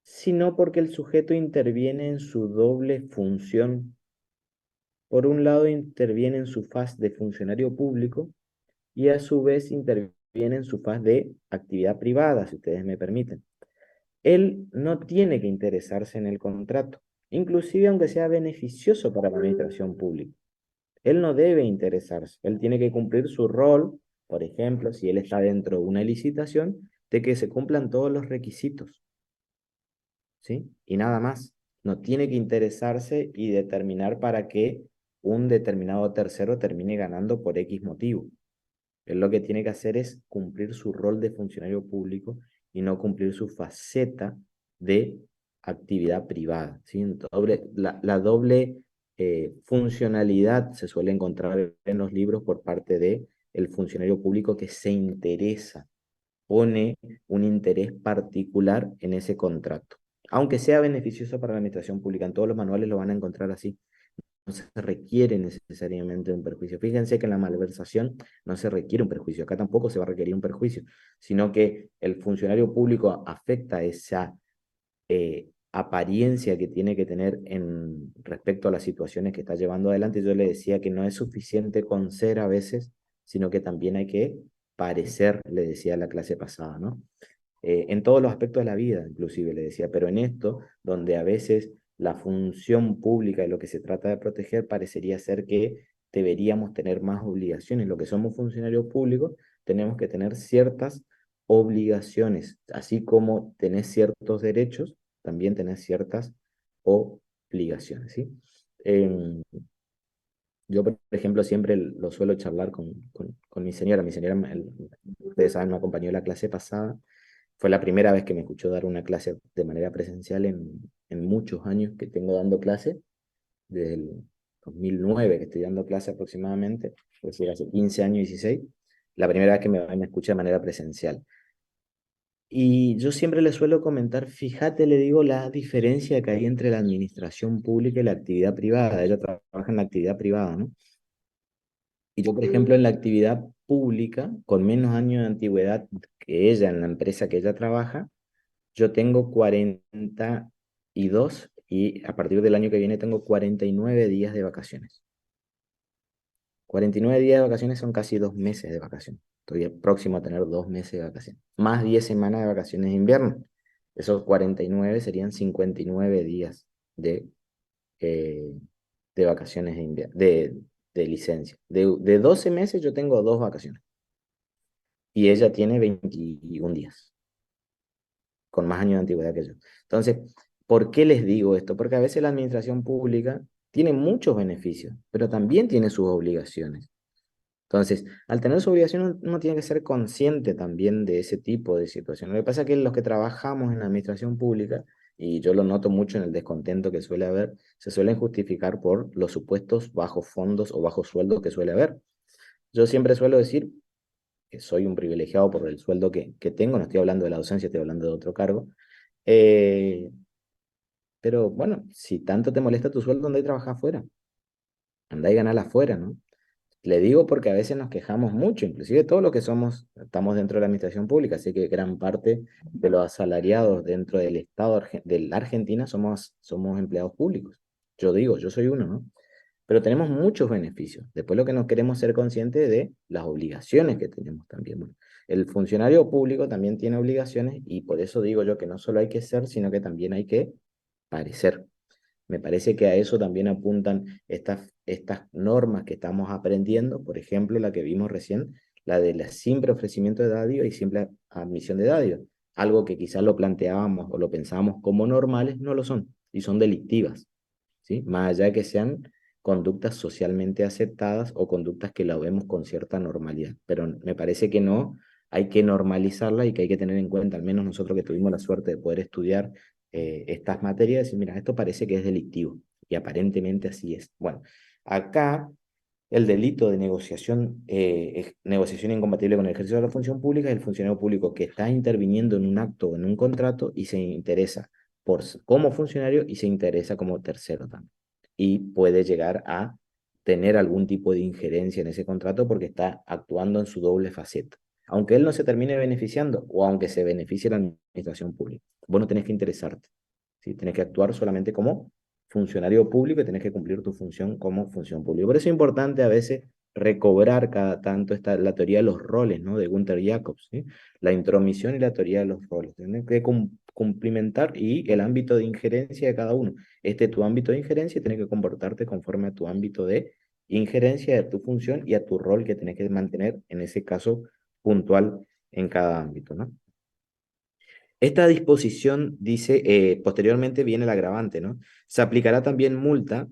sino porque el sujeto interviene en su doble función. Por un lado, interviene en su faz de funcionario público y a su vez interviene en su faz de actividad privada, si ustedes me permiten. Él no tiene que interesarse en el contrato, inclusive aunque sea beneficioso para la administración pública. Él no debe interesarse, él tiene que cumplir su rol, por ejemplo, si él está dentro de una licitación, de que se cumplan todos los requisitos, ¿sí? Y nada más. No tiene que interesarse y determinar para que un determinado tercero termine ganando por X motivo. Él lo que tiene que hacer es cumplir su rol de funcionario público y no cumplir su faceta de actividad privada, ¿sí? La doble funcionalidad se suele encontrar en los libros por parte de el funcionario público que se interesa, pone un interés particular en ese contrato. Aunque sea beneficioso para la administración pública, en todos los manuales lo van a encontrar así. No se requiere necesariamente un perjuicio. Fíjense que en la malversación no se requiere un perjuicio. Acá tampoco se va a requerir un perjuicio, sino que el funcionario público afecta esa apariencia que tiene que tener en respecto a las situaciones que está llevando adelante. Yo le decía que no es suficiente con ser a veces, sino que también hay que parecer, le decía la clase pasada, ¿no? En todos los aspectos de la vida, inclusive le decía, pero en esto, donde a veces la función pública y lo que se trata de proteger parecería ser que deberíamos tener más obligaciones. Lo que somos funcionarios públicos, tenemos que tener ciertas obligaciones, así como tenés ciertos derechos, también tenés ciertas obligaciones, ¿sí? Yo, por ejemplo, siempre lo suelo charlar con mi señora. Mi señora, ustedes saben, me acompañó en la clase pasada. Fue la primera vez que me escuchó dar una clase de manera presencial en muchos años que tengo dando clase, desde el 2009 que estoy dando clase aproximadamente, es decir, hace 15 años, 16, la primera vez que me escucha de manera presencial. Y yo siempre le suelo comentar, fíjate, le digo, la diferencia que hay entre la administración pública y la actividad privada. Ella trabaja en la actividad privada, ¿no? Y yo, por ejemplo, en la actividad pública, con menos años de antigüedad que ella en la empresa que ella trabaja, yo tengo 42 y a partir del año que viene tengo 49 días de vacaciones. 49 días de vacaciones son casi 2 meses de vacaciones. Estoy próximo a tener 2 meses de vacaciones. Más 10 semanas de vacaciones de invierno. Esos 49 serían 59 días eh, de vacaciones de invierno, de licencia. De 12 meses yo tengo 2 vacaciones. Y ella tiene 21 días, con más años de antigüedad que yo. Entonces, ¿por qué les digo esto? Porque a veces la administración pública tiene muchos beneficios, pero también tiene sus obligaciones. Entonces, al tener su obligación, uno tiene que ser consciente también de ese tipo de situaciones. Lo que pasa es que los que trabajamos en la administración pública, y yo lo noto mucho en el descontento que suele haber, se suelen justificar por los supuestos bajos fondos o bajos sueldos que suele haber. Yo siempre suelo decir que soy un privilegiado por el sueldo que tengo, no estoy hablando de la docencia, estoy hablando de otro cargo. Eh, pero bueno, si tanto te molesta tu sueldo, andá y trabaja afuera, andá y ganala afuera, ¿no? Le digo porque a veces nos quejamos mucho, inclusive todos los que estamos dentro de la administración pública, así que gran parte de los asalariados dentro del Estado de la Argentina somos empleados públicos. Yo digo, yo soy uno, ¿no? Pero tenemos muchos beneficios. Después lo que nos queremos ser conscientes de las obligaciones que tenemos también. Bueno, el funcionario público también tiene obligaciones y por eso digo yo que no solo hay que ser, sino que también hay que parecer. Me parece que a eso también apuntan estas normas que estamos aprendiendo, por ejemplo, la que vimos recién, la de la simple ofrecimiento de dádiva y simple admisión de dádiva. Algo que quizás lo planteábamos o lo pensábamos como normales, no lo son y son delictivas, ¿sí? Más allá de que sean conductas socialmente aceptadas o conductas que la vemos con cierta normalidad. Pero me parece que no hay que normalizarla y que hay que tener en cuenta, al menos nosotros que tuvimos la suerte de poder estudiar estas materias, decir, mira, esto parece que es delictivo, y aparentemente así es. Bueno, acá el delito de negociación incompatible con el ejercicio de la función pública es el funcionario público que está interviniendo en un acto o en un contrato y se interesa como funcionario y se interesa como tercero también. Y puede llegar a tener algún tipo de injerencia en ese contrato porque está actuando en su doble faceta. Aunque él no se termine beneficiando o aunque se beneficie la administración pública. Vos no tenés que interesarte. ¿Sí? Tenés que actuar solamente como funcionario público y tenés que cumplir tu función como función pública. Por eso es importante a veces recobrar cada tanto la teoría de los roles, ¿no? De Gunther Jacobs, ¿sí? La intromisión y la teoría de los roles. Tienes que cumplimentar y el ámbito de injerencia de cada uno. Este es tu ámbito de injerencia y tienes que comportarte conforme a tu ámbito de injerencia de tu función y a tu rol que tenés que mantener, en ese caso puntual, en cada ámbito, ¿no? Esta disposición dice, posteriormente viene el agravante, ¿no? Se aplicará también multa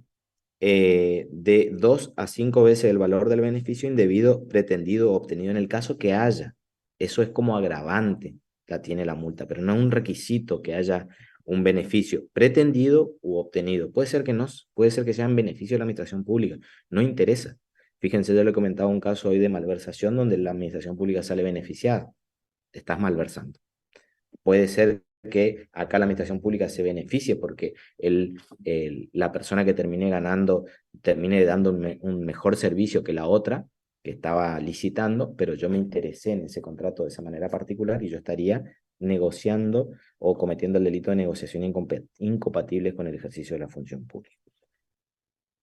de 2 a 5 veces el valor del beneficio indebido pretendido o obtenido en el caso que haya. Eso es como agravante, la tiene la multa, pero no es un requisito que haya un beneficio pretendido u obtenido. Puede ser que no, puede ser que sean beneficios de la administración pública, no interesa. Fíjense, yo le comentaba un caso hoy de malversación donde la administración pública sale beneficiada. Te estás malversando. Puede ser que acá la administración pública se beneficie porque la persona que termine ganando termine dando un mejor servicio que la otra que estaba licitando, pero yo me interesé en ese contrato de esa manera particular y yo estaría negociando o cometiendo el delito de negociación incompatible con el ejercicio de la función pública.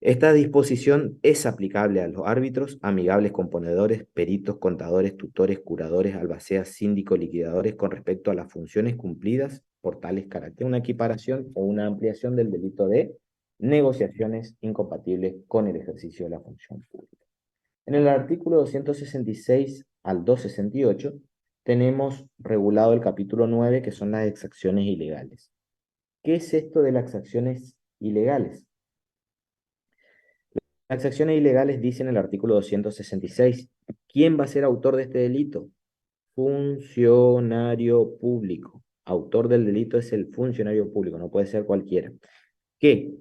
Esta disposición es aplicable a los árbitros, amigables componedores, peritos, contadores, tutores, curadores, albaceas, síndicos, liquidadores con respecto a las funciones cumplidas por tales caracteres. Una equiparación o una ampliación del delito de negociaciones incompatibles con el ejercicio de la función pública. En el artículo 266 al 268 tenemos regulado el capítulo 9, que son las exacciones ilegales. ¿Qué es esto de las exacciones ilegales? Las acciones ilegales dice en el artículo 266. ¿Quién va a ser autor de este delito? Funcionario público. Autor del delito es el funcionario público, no puede ser cualquiera. ¿Qué?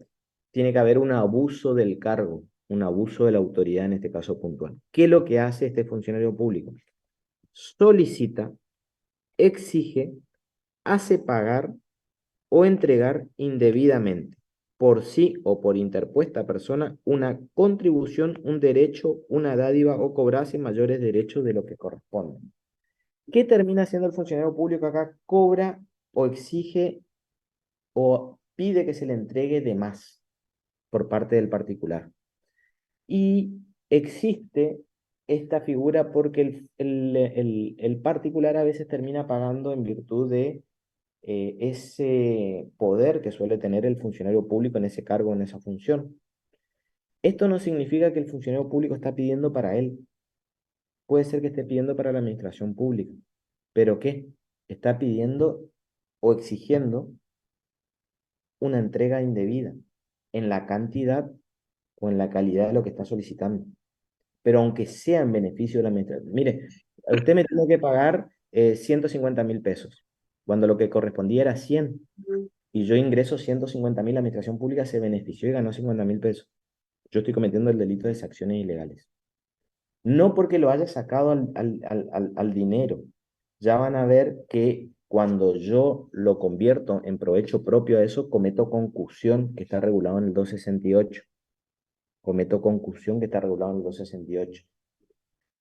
Tiene que haber un abuso del cargo, un abuso de la autoridad en este caso puntual. ¿Qué es lo que hace este funcionario público? Solicita, exige, hace pagar o entregar indebidamente, por sí o por interpuesta persona, una contribución, un derecho, una dádiva o cobrase mayores derechos de lo que corresponden. ¿Qué termina haciendo el funcionario público acá? Cobra o exige o pide que se le entregue de más por parte del particular. Y existe esta figura porque el particular a veces termina pagando en virtud de ese poder que suele tener el funcionario público en ese cargo, en esa función. Esto no significa que el funcionario público está pidiendo para él. Puede ser que esté pidiendo para la administración pública. ¿Pero qué? Está pidiendo o exigiendo una entrega indebida en la cantidad o en la calidad de lo que está solicitando. Pero aunque sea en beneficio de la administración. Mire, usted me tiene que pagar 150.000 pesos, cuando lo que correspondía era 100. Y yo ingreso 150.000, la administración pública se benefició y ganó 50.000 pesos. Yo estoy cometiendo el delito de exacciones ilegales. No porque lo haya sacado al dinero. Ya van a ver que cuando yo lo convierto en provecho propio a eso, cometo concusión, que está regulado en el 268. Cometo concusión, que está regulado en el 268.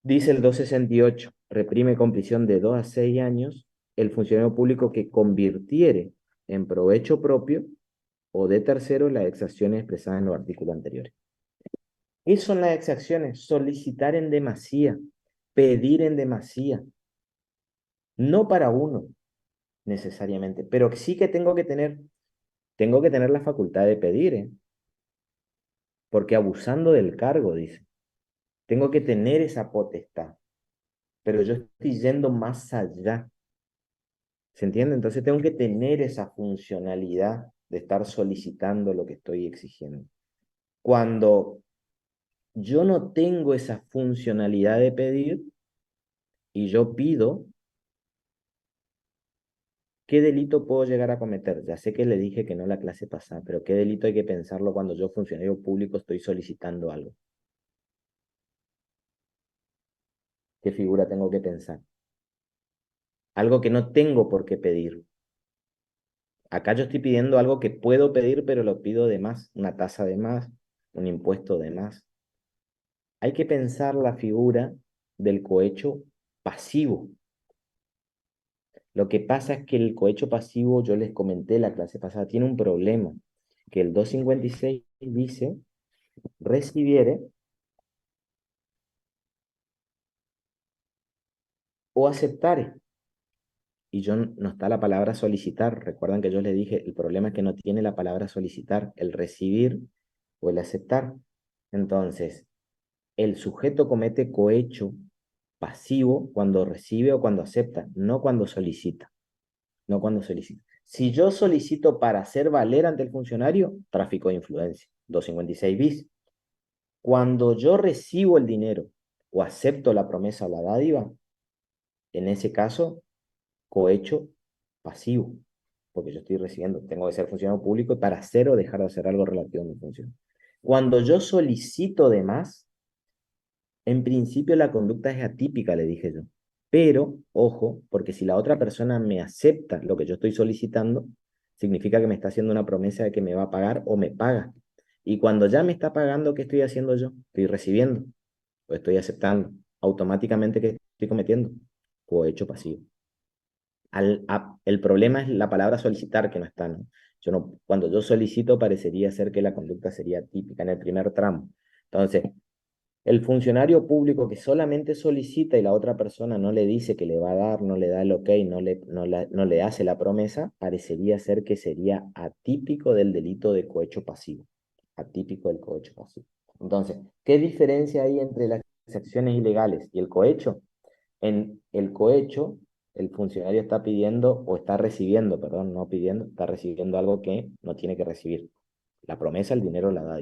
Dice el 268, reprime con prisión de 2 a 6 años el funcionario público que convirtiere en provecho propio o de terceros las exacciones expresadas en los artículos anteriores. ¿Qué son las exacciones? Solicitar en demasía, pedir en demasía, no para uno necesariamente, pero sí que tengo que tener la facultad de pedir, porque abusando del cargo, dice, tengo que tener esa potestad, pero yo estoy yendo más allá. ¿Se entiende? Entonces tengo que tener esa funcionalidad de estar solicitando lo que estoy exigiendo. Cuando yo no tengo esa funcionalidad de pedir, y yo pido, ¿qué delito puedo llegar a cometer? Ya sé que le dije que no la clase pasada, pero ¿qué delito hay que pensarlo cuando yo, funcionario público, estoy solicitando algo? ¿Qué figura tengo que pensar? Algo que no tengo por qué pedir. Acá yo estoy pidiendo algo que puedo pedir, pero lo pido de más, una tasa de más, un impuesto de más. Hay que pensar la figura del cohecho pasivo. Lo que pasa es que el cohecho pasivo, yo les comenté la clase pasada, tiene un problema, que el 256 dice, recibiere o aceptare. Y yo no está la palabra solicitar. Recuerdan que yo les dije, el problema es que no tiene la palabra solicitar, el recibir o el aceptar. Entonces, el sujeto comete cohecho pasivo cuando recibe o cuando acepta, no cuando solicita. No cuando solicita. Si yo solicito para hacer valer ante el funcionario, tráfico de influencia, 256 bis. Cuando yo recibo el dinero o acepto la promesa o la dádiva, en ese caso, cohecho pasivo, porque yo estoy recibiendo, tengo que ser funcionario público para hacer o dejar de hacer algo relativo a mi función. Cuando yo solicito de más, en principio la conducta es atípica, le dije yo. Pero, ojo, porque si la otra persona me acepta lo que yo estoy solicitando, significa que me está haciendo una promesa de que me va a pagar o me paga. Y cuando ya me está pagando, ¿qué estoy haciendo yo? Estoy recibiendo o estoy aceptando. Automáticamente, ¿qué estoy cometiendo? Cohecho pasivo. El problema es la palabra solicitar que no está, ¿no? Yo no, cuando yo solicito parecería ser que la conducta sería típica en el primer tramo. Entonces, el funcionario público que solamente solicita y la otra persona no le dice que le va a dar, no le da el ok, no le hace la promesa, parecería ser que sería atípico del delito de cohecho pasivo. Atípico del cohecho pasivo. Entonces, ¿qué diferencia hay entre las acciones ilegales y el cohecho? En el cohecho, el funcionario está pidiendo o está recibiendo, perdón, no pidiendo, está recibiendo algo que no tiene que recibir. La promesa, el dinero, la da.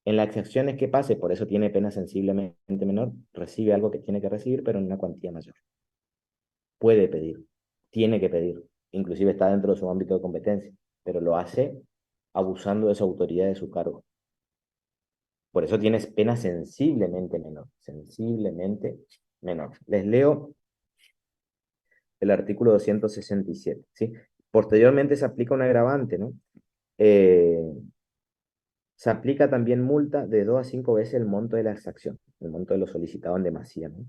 En las acciones que pase, por eso tiene pena sensiblemente menor, recibe algo que tiene que recibir, pero en una cuantía mayor. Puede pedir, tiene que pedir, inclusive está dentro de su ámbito de competencia, pero lo hace abusando de su autoridad, de su cargo. Por eso tienes pena sensiblemente menor, sensiblemente menor. Les leo el artículo 267, ¿sí? Posteriormente se aplica un agravante, ¿no? Eh, Se aplica también multa de 2 a 5 veces el monto de la exacción, el monto de lo solicitado en demasía, ¿no?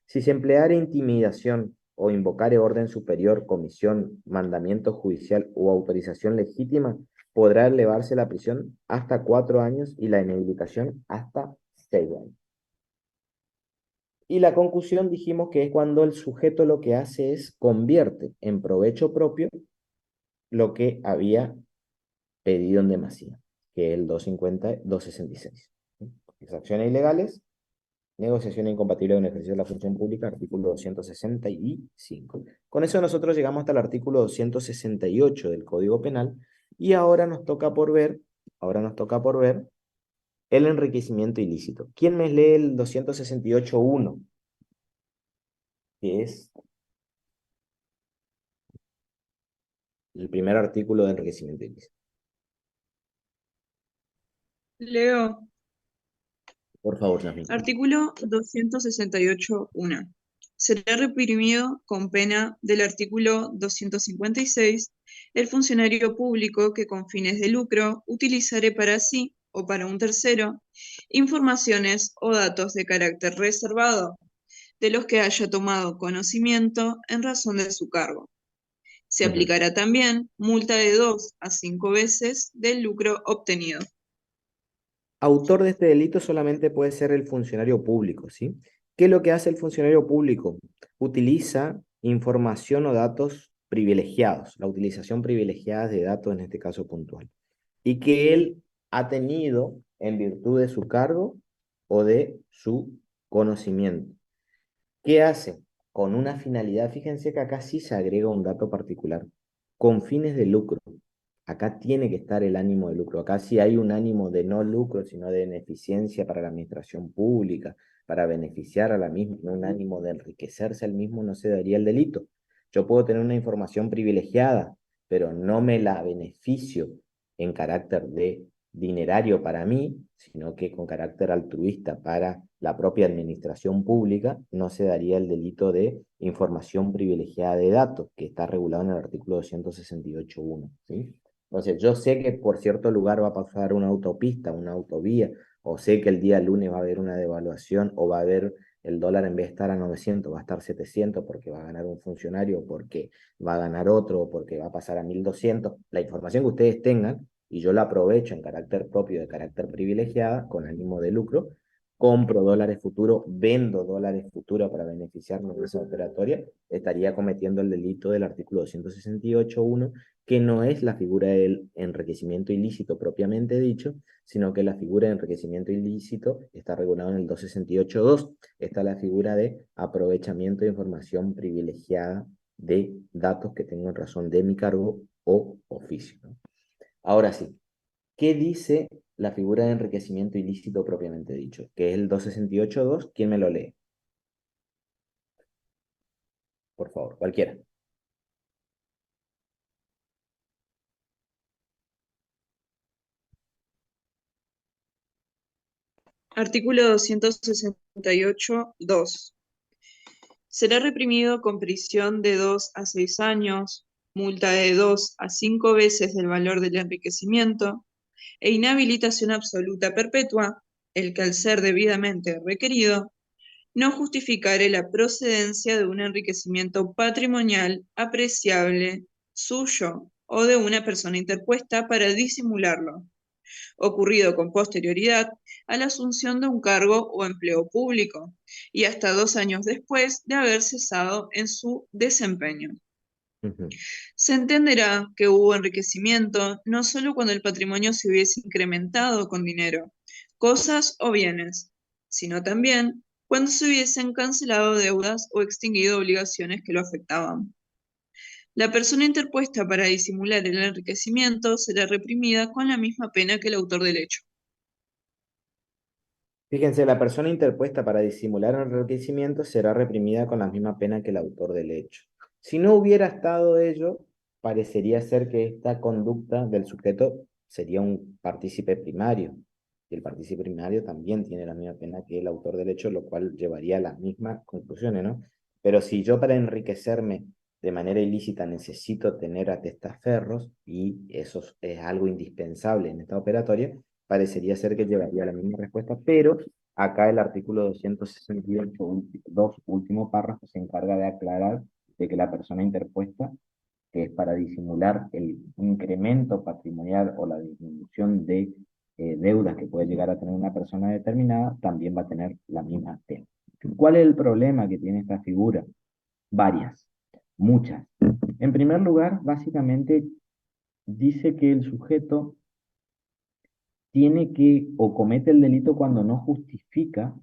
Si se empleare intimidación o invocare orden superior, comisión, mandamiento judicial o autorización legítima, podrá elevarse la prisión hasta 4 años y la inhabilitación hasta 6 años. Y la conclusión dijimos que es cuando el sujeto lo que hace es convierte en provecho propio lo que había pedido en demasía, que es el 250, 266. Exacciones ilegales, negociación incompatible con el ejercicio de la función pública, artículo 265. Con eso nosotros llegamos hasta el artículo 268 del Código Penal y ahora nos toca por ver el enriquecimiento ilícito. ¿Quién me lee el 268.1? Que es el primer artículo de enriquecimiento ilícito. Leo, Por favor, Yasmin. artículo 268.1. Será reprimido con pena del artículo 256 el funcionario público que con fines de lucro utilizare para sí o para un tercero informaciones o datos de carácter reservado de los que haya tomado conocimiento en razón de su cargo. Se aplicará también multa de 2 a 5 veces del lucro obtenido. Autor de este delito solamente puede ser el funcionario público, ¿sí? ¿Qué es lo que hace el funcionario público? Utiliza información o datos privilegiados, la utilización privilegiada de datos en este caso puntual, y que él ha tenido en virtud de su cargo o de su conocimiento. ¿Qué hace? Con una finalidad, fíjense que acá sí se agrega un dato particular, con fines de lucro. Acá tiene que estar el ánimo de lucro. Acá sí hay un ánimo de no lucro, sino de beneficencia para la administración pública, para beneficiar a la misma, no un ánimo de enriquecerse al mismo, no se daría el delito. Yo puedo tener una información privilegiada, pero no me la beneficio en carácter de dinerario para mí, sino que con carácter altruista para la propia administración pública, no se daría el delito de información privilegiada de datos, que está regulado en el artículo 268.1, ¿sí? Entonces, yo sé que por cierto lugar va a pasar una autopista, una autovía, o sé que el día lunes va a haber una devaluación, o va a haber el dólar en vez de estar a 900, va a estar 700 porque va a ganar un funcionario, o porque va a ganar otro, o porque va a pasar a 1200. La información que ustedes tengan, y yo la aprovecho en carácter propio, de carácter privilegiada, con ánimo de lucro, compro dólares futuros, vendo dólares futuros para beneficiarnos de esa operatoria, estaría cometiendo el delito del artículo 268.1, que no es la figura del enriquecimiento ilícito propiamente dicho, sino que la figura de enriquecimiento ilícito está regulada en el 268.2. Está la figura de aprovechamiento de información privilegiada de datos que tengo en razón de mi cargo o oficio, ¿no? Ahora sí, ¿qué dice la figura de enriquecimiento ilícito propiamente dicho? Que es el 268.2. ¿Quién me lo lee? Por favor, cualquiera. Artículo 268.2. Será reprimido con prisión de 2 a 6 años, multa de 2 a 5 veces el valor del enriquecimiento e inhabilitación absoluta perpetua el que al ser debidamente requerido no justificare la procedencia de un enriquecimiento patrimonial apreciable suyo o de una persona interpuesta para disimularlo, ocurrido con posterioridad a la asunción de un cargo o empleo público, y hasta 2 años después de haber cesado en su desempeño. Ujú. Se entenderá que hubo enriquecimiento no solo cuando el patrimonio se hubiese incrementado con dinero, cosas o bienes, sino también cuando se hubiesen cancelado deudas o extinguido obligaciones que lo afectaban. La persona interpuesta para disimular el enriquecimiento será reprimida con la misma pena que el autor del hecho. Fíjense, la persona interpuesta para disimular el enriquecimiento será reprimida con la misma pena que el autor del hecho. Si no hubiera estado ello, parecería ser que esta conducta del sujeto sería un partícipe primario. Y el partícipe primario también tiene la misma pena que el autor del hecho, lo cual llevaría a las mismas conclusiones, ¿no? Pero si yo para enriquecerme de manera ilícita necesito tener a testaferros, y eso es algo indispensable en esta operatoria, parecería ser que llevaría la misma respuesta, pero acá el artículo 268, dos último párrafo, se encarga de aclarar de que la persona interpuesta, que es para disimular el incremento patrimonial o la disminución de deudas que puede llegar a tener una persona determinada, también va a tener la misma pena. ¿Cuál es el problema que tiene esta figura? Varias, muchas. En primer lugar, básicamente dice que el sujeto tiene que o comete el delito cuando no justifica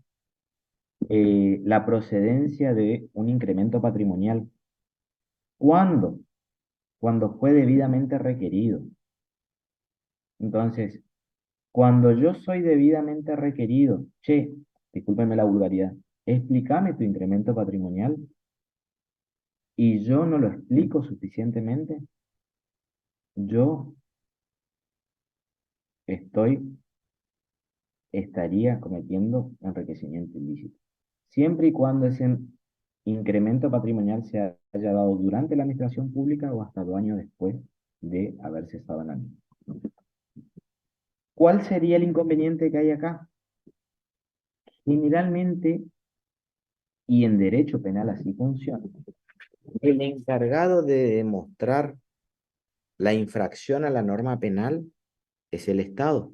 la procedencia de un incremento patrimonial. ¿Cuándo? Cuando fue debidamente requerido. Entonces, cuando yo soy debidamente requerido, che, discúlpenme la vulgaridad, explícame tu incremento patrimonial y yo no lo explico suficientemente, yo estoy, estaría cometiendo enriquecimiento ilícito. Siempre y cuando ese incremento patrimonial se haya dado durante la administración pública o hasta 2 años después de haber cesado en la misma. ¿Cuál sería el inconveniente que hay acá? Generalmente, y en derecho penal así funciona, el encargado de demostrar la infracción a la norma penal es el Estado.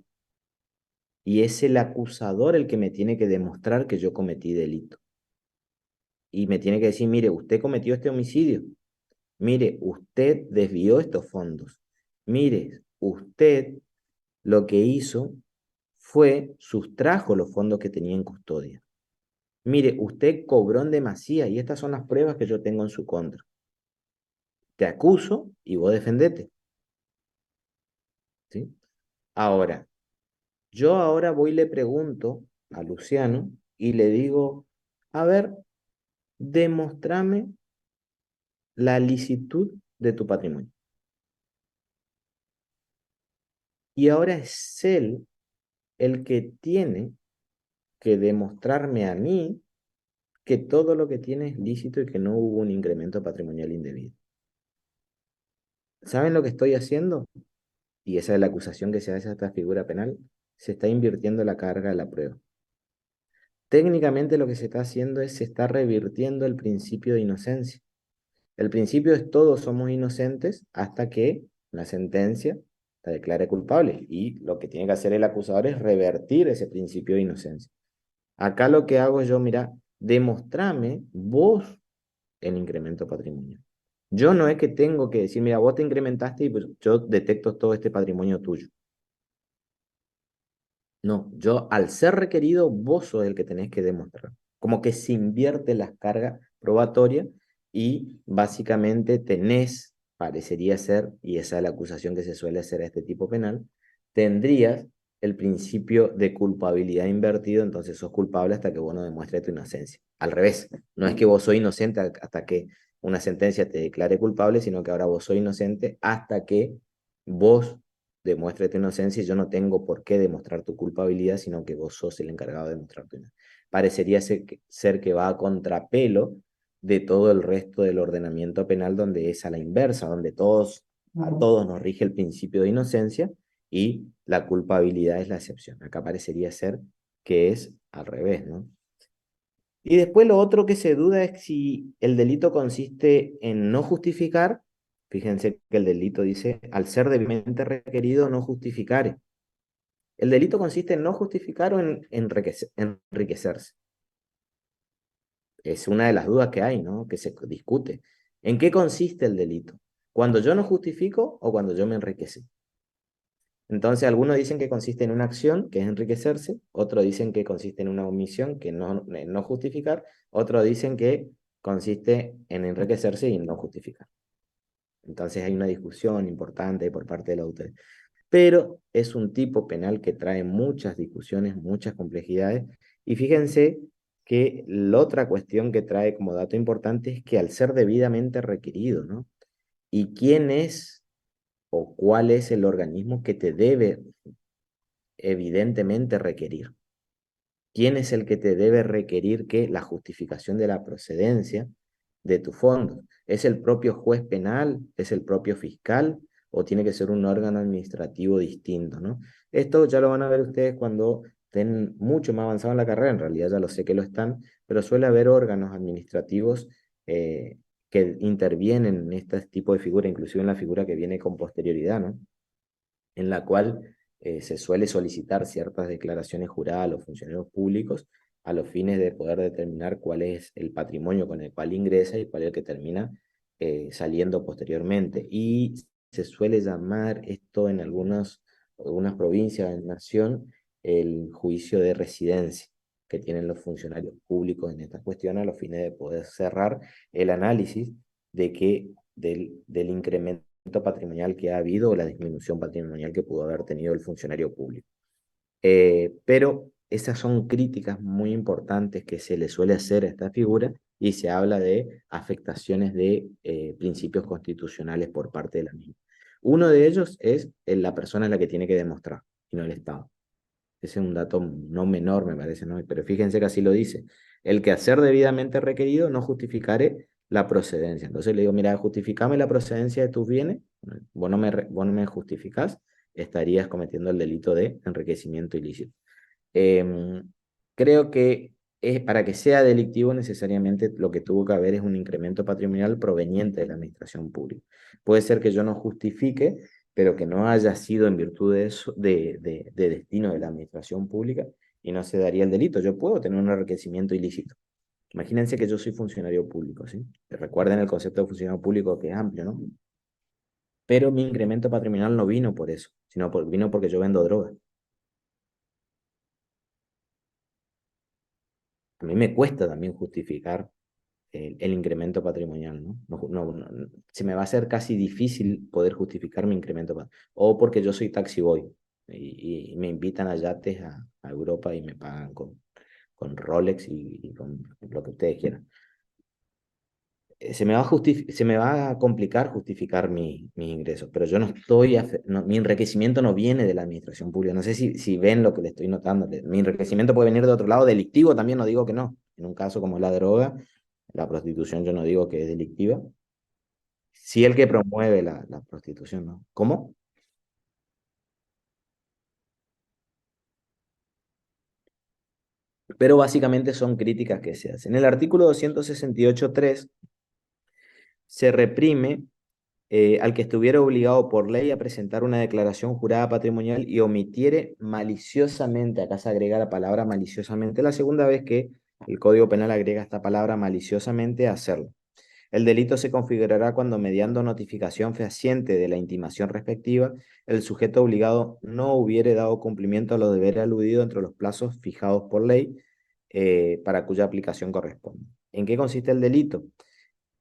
Y es el acusador el que me tiene que demostrar que yo cometí delito. Y me tiene que decir, mire, usted cometió este homicidio. Mire, usted desvió estos fondos. Mire, usted lo que hizo fue sustrajo los fondos que tenía en custodia. Mire, usted cobró en demasía y estas son las pruebas que yo tengo en su contra. Te acuso y vos defendete. ¿sí? Ahora, yo ahora voy y le pregunto a Luciano y le digo, a ver, demostrame la licitud de tu patrimonio. Y ahora es él el que tiene que demostrarme a mí que todo lo que tiene es lícito y que no hubo un incremento patrimonial indebido. ¿Saben lo que estoy haciendo? Y esa es la acusación que se hace a esta figura penal. Se está invirtiendo la carga de la prueba. Técnicamente lo que se está haciendo es se está revirtiendo el principio de inocencia. El principio es todos somos inocentes hasta que la sentencia te declare culpable. Y lo que tiene que hacer el acusador es revertir ese principio de inocencia. Acá lo que hago yo, mira, demostrame vos el incremento patrimonial. Yo no es que tengo que decir, mira, vos te incrementaste y pues yo detecto todo este patrimonio tuyo. No, yo al ser requerido, vos sos el que tenés que demostrar. Como que se invierte las cargas probatorias y básicamente tenés, parecería ser, y esa es la acusación que se suele hacer a este tipo penal, tendrías el principio de culpabilidad invertido, entonces sos culpable hasta que vos no demuestres tu inocencia. Al revés, no es que vos sos inocente hasta que una sentencia te declare culpable, sino que ahora vos sos inocente hasta que vos demuestre tu inocencia y yo no tengo por qué demostrar tu culpabilidad, sino que vos sos el encargado de demostrar tu inocencia. Parecería ser que va a contrapelo de todo el resto del ordenamiento penal donde es a la inversa, donde a todos nos rige el principio de inocencia y la culpabilidad es la excepción. Acá parecería ser que es al revés, ¿no? Y después lo otro que se duda es si el delito consiste en no justificar. Fíjense que el delito dice, al ser debidamente requerido, no justificar. El delito consiste en no justificar o en enriquecerse. Es una de las dudas que hay, ¿no? Que se discute. ¿En qué consiste el delito? ¿Cuando yo no justifico o cuando yo me enriquecí? Entonces, algunos dicen que consiste en una acción, que es enriquecerse, otros dicen que consiste en una omisión, que no justificar, otros dicen que consiste en enriquecerse y no justificar. Entonces hay una discusión importante por parte de la autoridad. Pero es un tipo penal que trae muchas discusiones, muchas complejidades. Y fíjense que la otra cuestión que trae como dato importante es que al ser debidamente requerido, ¿no? ¿Y quién es o cuál es el organismo que te debe evidentemente requerir? ¿Quién es el que te debe requerir que la justificación de la procedencia de tu fondo? ¿Es el propio juez penal? ¿Es el propio fiscal? ¿O tiene que ser un órgano administrativo distinto, ¿no? Esto ya lo van a ver ustedes cuando estén mucho más avanzados en la carrera. En realidad ya lo sé que lo están, pero suele haber órganos administrativos que intervienen en este tipo de figura, inclusive en la figura que viene con posterioridad, ¿no? En la cual se suele solicitar ciertas declaraciones juradas a los funcionarios públicos a los fines de poder determinar cuál es el patrimonio con el cual ingresa y cuál es el que termina saliendo posteriormente. Y se suele llamar esto en algunas provincias de la nación el juicio de residencia que tienen los funcionarios públicos en esta cuestión a los fines de poder cerrar el análisis de que del incremento patrimonial que ha habido o la disminución patrimonial que pudo haber tenido el funcionario público. Pero esas son críticas muy importantes que se le suele hacer a esta figura y se habla de afectaciones de principios constitucionales por parte de la misma. Uno de ellos es la persona la que tiene que demostrar y no el Estado. Ese es un dato no menor, me parece, ¿no? Pero fíjense que así lo dice. El que hacer debidamente requerido no justificare la procedencia. Entonces le digo, mira, justificame la procedencia de tus bienes. Vos no me justificás, estarías cometiendo el delito de enriquecimiento ilícito. Creo que para que sea delictivo necesariamente lo que tuvo que haber es un incremento patrimonial proveniente de la administración pública. Puede ser que yo no justifique, pero que no haya sido en virtud de eso, de destino de la administración pública y no se daría el delito. Yo puedo tener un enriquecimiento ilícito. Imagínense que yo soy funcionario público, ¿sí? Recuerden el concepto de funcionario público que es amplio, ¿no? Pero mi incremento patrimonial no vino por eso, sino vino porque yo vendo droga. A mí me cuesta también justificar el incremento patrimonial, ¿no? Se me va a hacer casi difícil poder justificar mi incremento, o porque yo soy taxi boy y me invitan a yates a Europa y me pagan con Rolex y con lo que ustedes quieran. Se me va a complicar justificar mis ingresos, pero yo no estoy, mi enriquecimiento no viene de la administración pública. No sé si ven lo que le estoy notando. Mi enriquecimiento puede venir de otro lado, delictivo también, no digo que no. En un caso como la droga, la prostitución yo no digo que es delictiva. Sí el que promueve la prostitución, ¿no? ¿Cómo? Pero básicamente son críticas que se hacen. En el artículo 268.3 se reprime al que estuviera obligado por ley a presentar una declaración jurada patrimonial y omitiere maliciosamente, acá se agrega la palabra maliciosamente, la segunda vez que el Código Penal agrega esta palabra maliciosamente a hacerlo. El delito se configurará cuando, mediando notificación fehaciente de la intimación respectiva, el sujeto obligado no hubiere dado cumplimiento a los deberes aludidos entre los plazos fijados por ley para cuya aplicación corresponde. ¿En qué consiste el delito?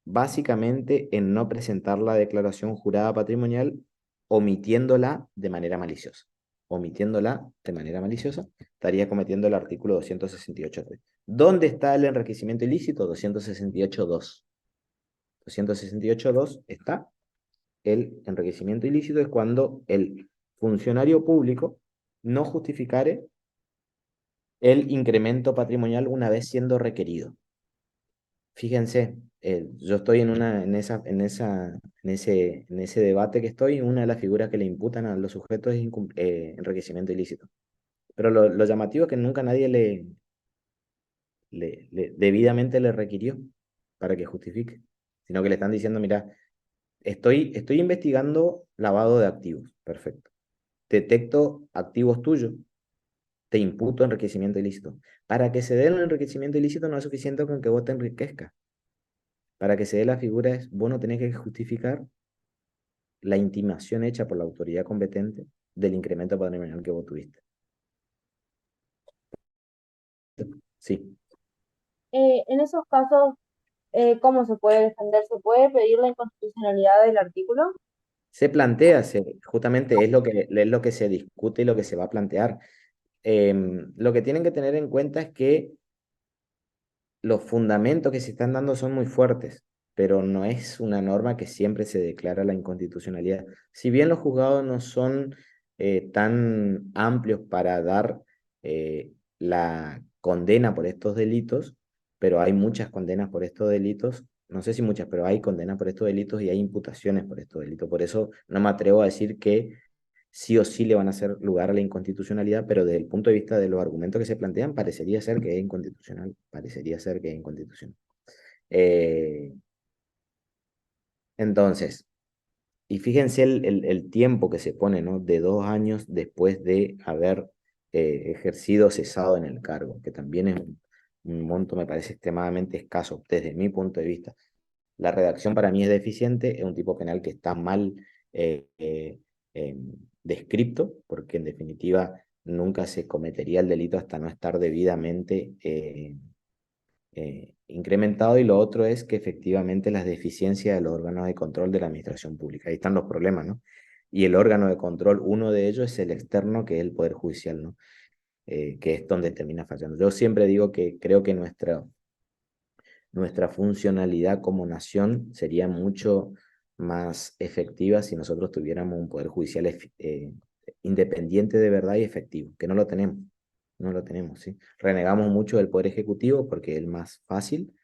Básicamente en no presentar la declaración jurada patrimonial omitiéndola de manera maliciosa. Omitiéndola de manera maliciosa, estaría cometiendo el artículo 268.3. ¿Dónde está el enriquecimiento ilícito? 268.2. 268.2 está el enriquecimiento ilícito, es cuando el funcionario público no justificare el incremento patrimonial una vez siendo requerido. Fíjense, yo estoy en ese debate que estoy, una de las figuras que le imputan a los sujetos es enriquecimiento ilícito. Pero lo llamativo es que nunca nadie debidamente le requirió para que justifique, sino que le están diciendo, mira, estoy investigando lavado de activos, perfecto. Detecto activos tuyos, te imputo enriquecimiento ilícito. Para que se dé el enriquecimiento ilícito no es suficiente con que vos te enriquezcas. Para que se dé la figura es, vos no tenés que justificar la intimación hecha por la autoridad competente del incremento patrimonial que vos tuviste. Sí. En esos casos, ¿cómo se puede defender? ¿Se puede pedir la inconstitucionalidad del artículo? Se plantea, justamente es lo que se discute y lo que se va a plantear. Lo que tienen que tener en cuenta es que los fundamentos que se están dando son muy fuertes, pero no es una norma que siempre se declara la inconstitucionalidad. Si bien los juzgados no son tan amplios para dar la condena por estos delitos, pero hay muchas condenas por estos delitos, no sé si muchas, pero hay condenas por estos delitos y hay imputaciones por estos delitos. Por eso no me atrevo a decir que sí o sí le van a hacer lugar a la inconstitucionalidad, pero desde el punto de vista de los argumentos que se plantean, parecería ser que es inconstitucional, parecería ser que es inconstitucional. Eh, entonces, y fíjense el tiempo que se pone, ¿no? De 2 años después de haber ejercido cesado en el cargo, que también es un monto, me parece extremadamente escaso desde mi punto de vista. La redacción para mí es deficiente, es un tipo penal que está mal eh, eh, descripto, porque en definitiva nunca se cometería el delito hasta no estar debidamente incrementado, y lo otro es que efectivamente las deficiencias de los órganos de control de la administración pública. Ahí están los problemas, ¿no? Y el órgano de control, uno de ellos es el externo, que es el Poder Judicial, ¿no? Que es donde termina fallando. Yo siempre digo que creo que nuestra funcionalidad como nación sería mucho más efectiva si nosotros tuviéramos un poder judicial independiente de verdad y efectivo, que no lo tenemos, no lo tenemos, ¿sí? Renegamos mucho del poder ejecutivo porque es el más fácil,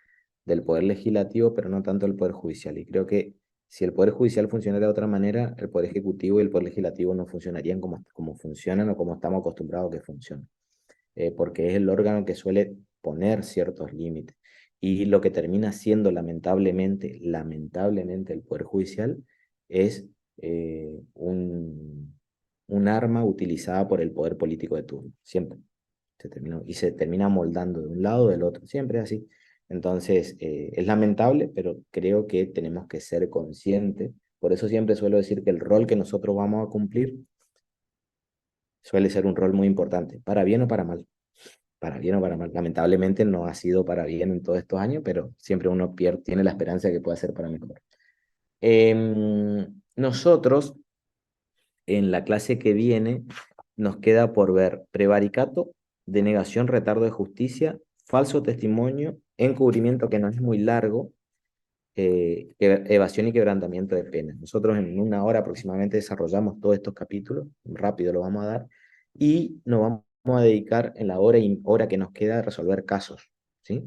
del poder legislativo, pero no tanto del poder judicial. Y creo que si el poder judicial funcionara de otra manera, el poder ejecutivo y el poder legislativo no funcionarían como funcionan o como estamos acostumbrados a que funcionen, porque es el órgano que suele poner ciertos límites. Y lo que termina siendo lamentablemente el Poder Judicial es un arma utilizada por el poder político de turno, siempre. Y se termina moldando de un lado o del otro, siempre es así. Entonces, es lamentable, pero creo que tenemos que ser conscientes. Por eso siempre suelo decir que el rol que nosotros vamos a cumplir suele ser un rol muy importante, para bien o para mal. para bien o para mal. Lamentablemente no ha sido para bien en todos estos años, pero siempre uno tiene la esperanza de que pueda ser para mejor. Nosotros, en la clase que viene, nos queda por ver prevaricato, denegación, retardo de justicia, falso testimonio, encubrimiento, que no es muy largo, evasión y quebrantamiento de pena. Nosotros en 1 hora aproximadamente desarrollamos todos estos capítulos, rápido lo vamos a dar, y nos vamos a dedicar en la hora y hora que nos queda a resolver casos, ¿sí?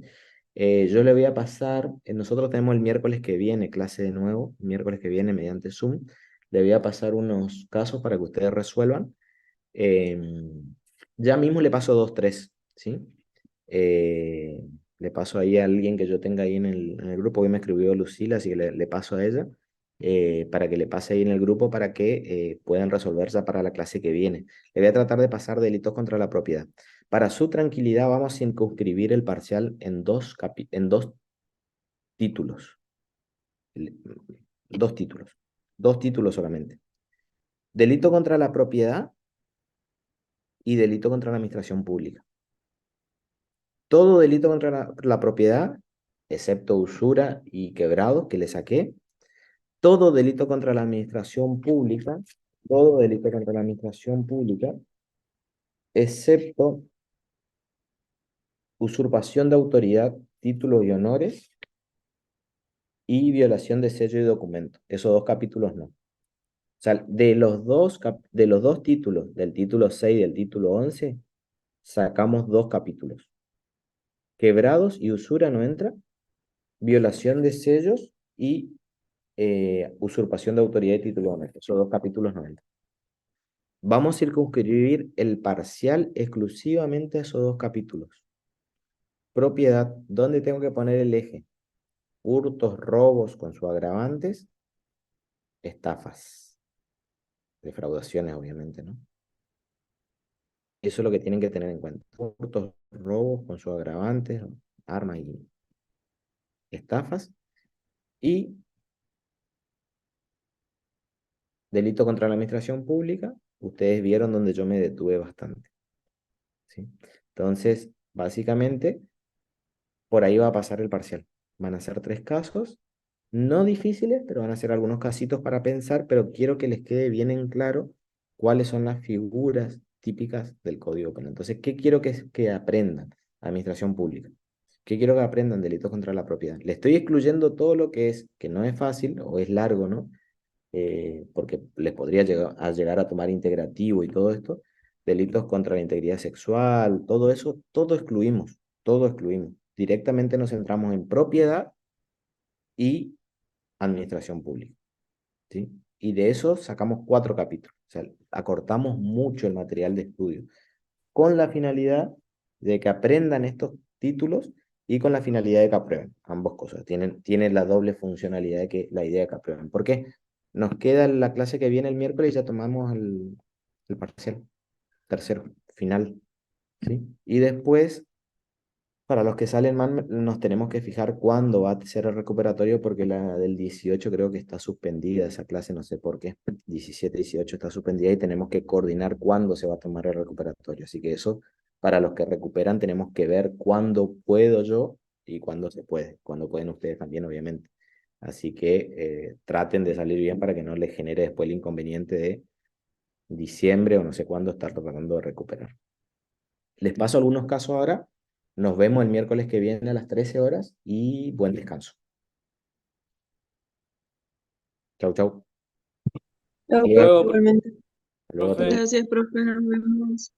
Yo le voy a pasar, nosotros tenemos el miércoles que viene clase de nuevo, miércoles que viene mediante Zoom, le voy a pasar unos casos para que ustedes resuelvan. Ya mismo le paso 2, 3, ¿sí? Le paso ahí a alguien que yo tenga ahí en el grupo. Hoy me escribió Lucila, así que le paso a ella para que le pase ahí en el grupo para que puedan resolver ya para la clase que viene. Le voy a tratar de pasar delitos contra la propiedad. Para su tranquilidad vamos a circunscribir el parcial en dos títulos. Dos títulos. Dos títulos solamente. Delito contra la propiedad y delito contra la administración pública. Todo delito contra la propiedad, excepto usura y quebrado, que le saqué, todo delito contra la administración pública, todo delito contra la administración pública, excepto usurpación de autoridad, títulos y honores, y violación de sello y documento. Esos dos capítulos no. O sea, de los dos títulos, del título 6 y del título 11, sacamos 2 capítulos. Quebrados y usura no entra, violación de sellos y usurpación de autoridad y título de honor. Esos 2 capítulos no entran. Vamos a circunscribir el parcial exclusivamente a esos 2 capítulos. Propiedad, ¿dónde tengo que poner el eje? Hurtos, robos con sus agravantes, estafas, defraudaciones obviamente, ¿no? Eso es lo que tienen que tener en cuenta. Hurtos, robos con sus agravantes, armas y estafas. Y delito contra la administración pública, ustedes vieron donde yo me detuve bastante, ¿sí? Entonces, básicamente, por ahí va a pasar el parcial. Van a ser 3 casos, no difíciles, pero van a ser algunos casitos para pensar, pero quiero que les quede bien en claro cuáles son las figuras típicas del Código Penal. Entonces, ¿qué quiero que aprendan? Administración pública. ¿Qué quiero que aprendan? Delitos contra la propiedad. Le estoy excluyendo todo lo que no es fácil o es largo, ¿no? Porque les podría llegar a tomar integrativo y todo esto. Delitos contra la integridad sexual, todo eso, todo excluimos, todo excluimos. Directamente nos centramos en propiedad y administración pública, ¿sí? Y de eso sacamos 4 capítulos. O sea, acortamos mucho el material de estudio con la finalidad de que aprendan estos títulos y con la finalidad de que aprueben. Ambas cosas. Tienen la doble funcionalidad de que la idea de que aprueben. ¿Por qué? Nos queda la clase que viene el miércoles y ya tomamos el parcial, tercero, final, ¿sí? Y después, para los que salen mal, nos tenemos que fijar cuándo va a ser el recuperatorio, porque la del 18 creo que está suspendida esa clase, no sé por qué. 17, 18 está suspendida y tenemos que coordinar cuándo se va a tomar el recuperatorio. Así que eso, para los que recuperan, tenemos que ver cuándo puedo yo y cuándo se puede. Cuándo pueden ustedes también, obviamente. Así que traten de salir bien para que no les genere después el inconveniente de diciembre o no sé cuándo estar tratando de recuperar. Les paso algunos casos ahora. Nos vemos el miércoles que viene a las 13 horas y buen descanso. Chau, chau. Chao, Hasta luego. igualmente. Hasta luego a todos. Gracias, profe, nos vemos.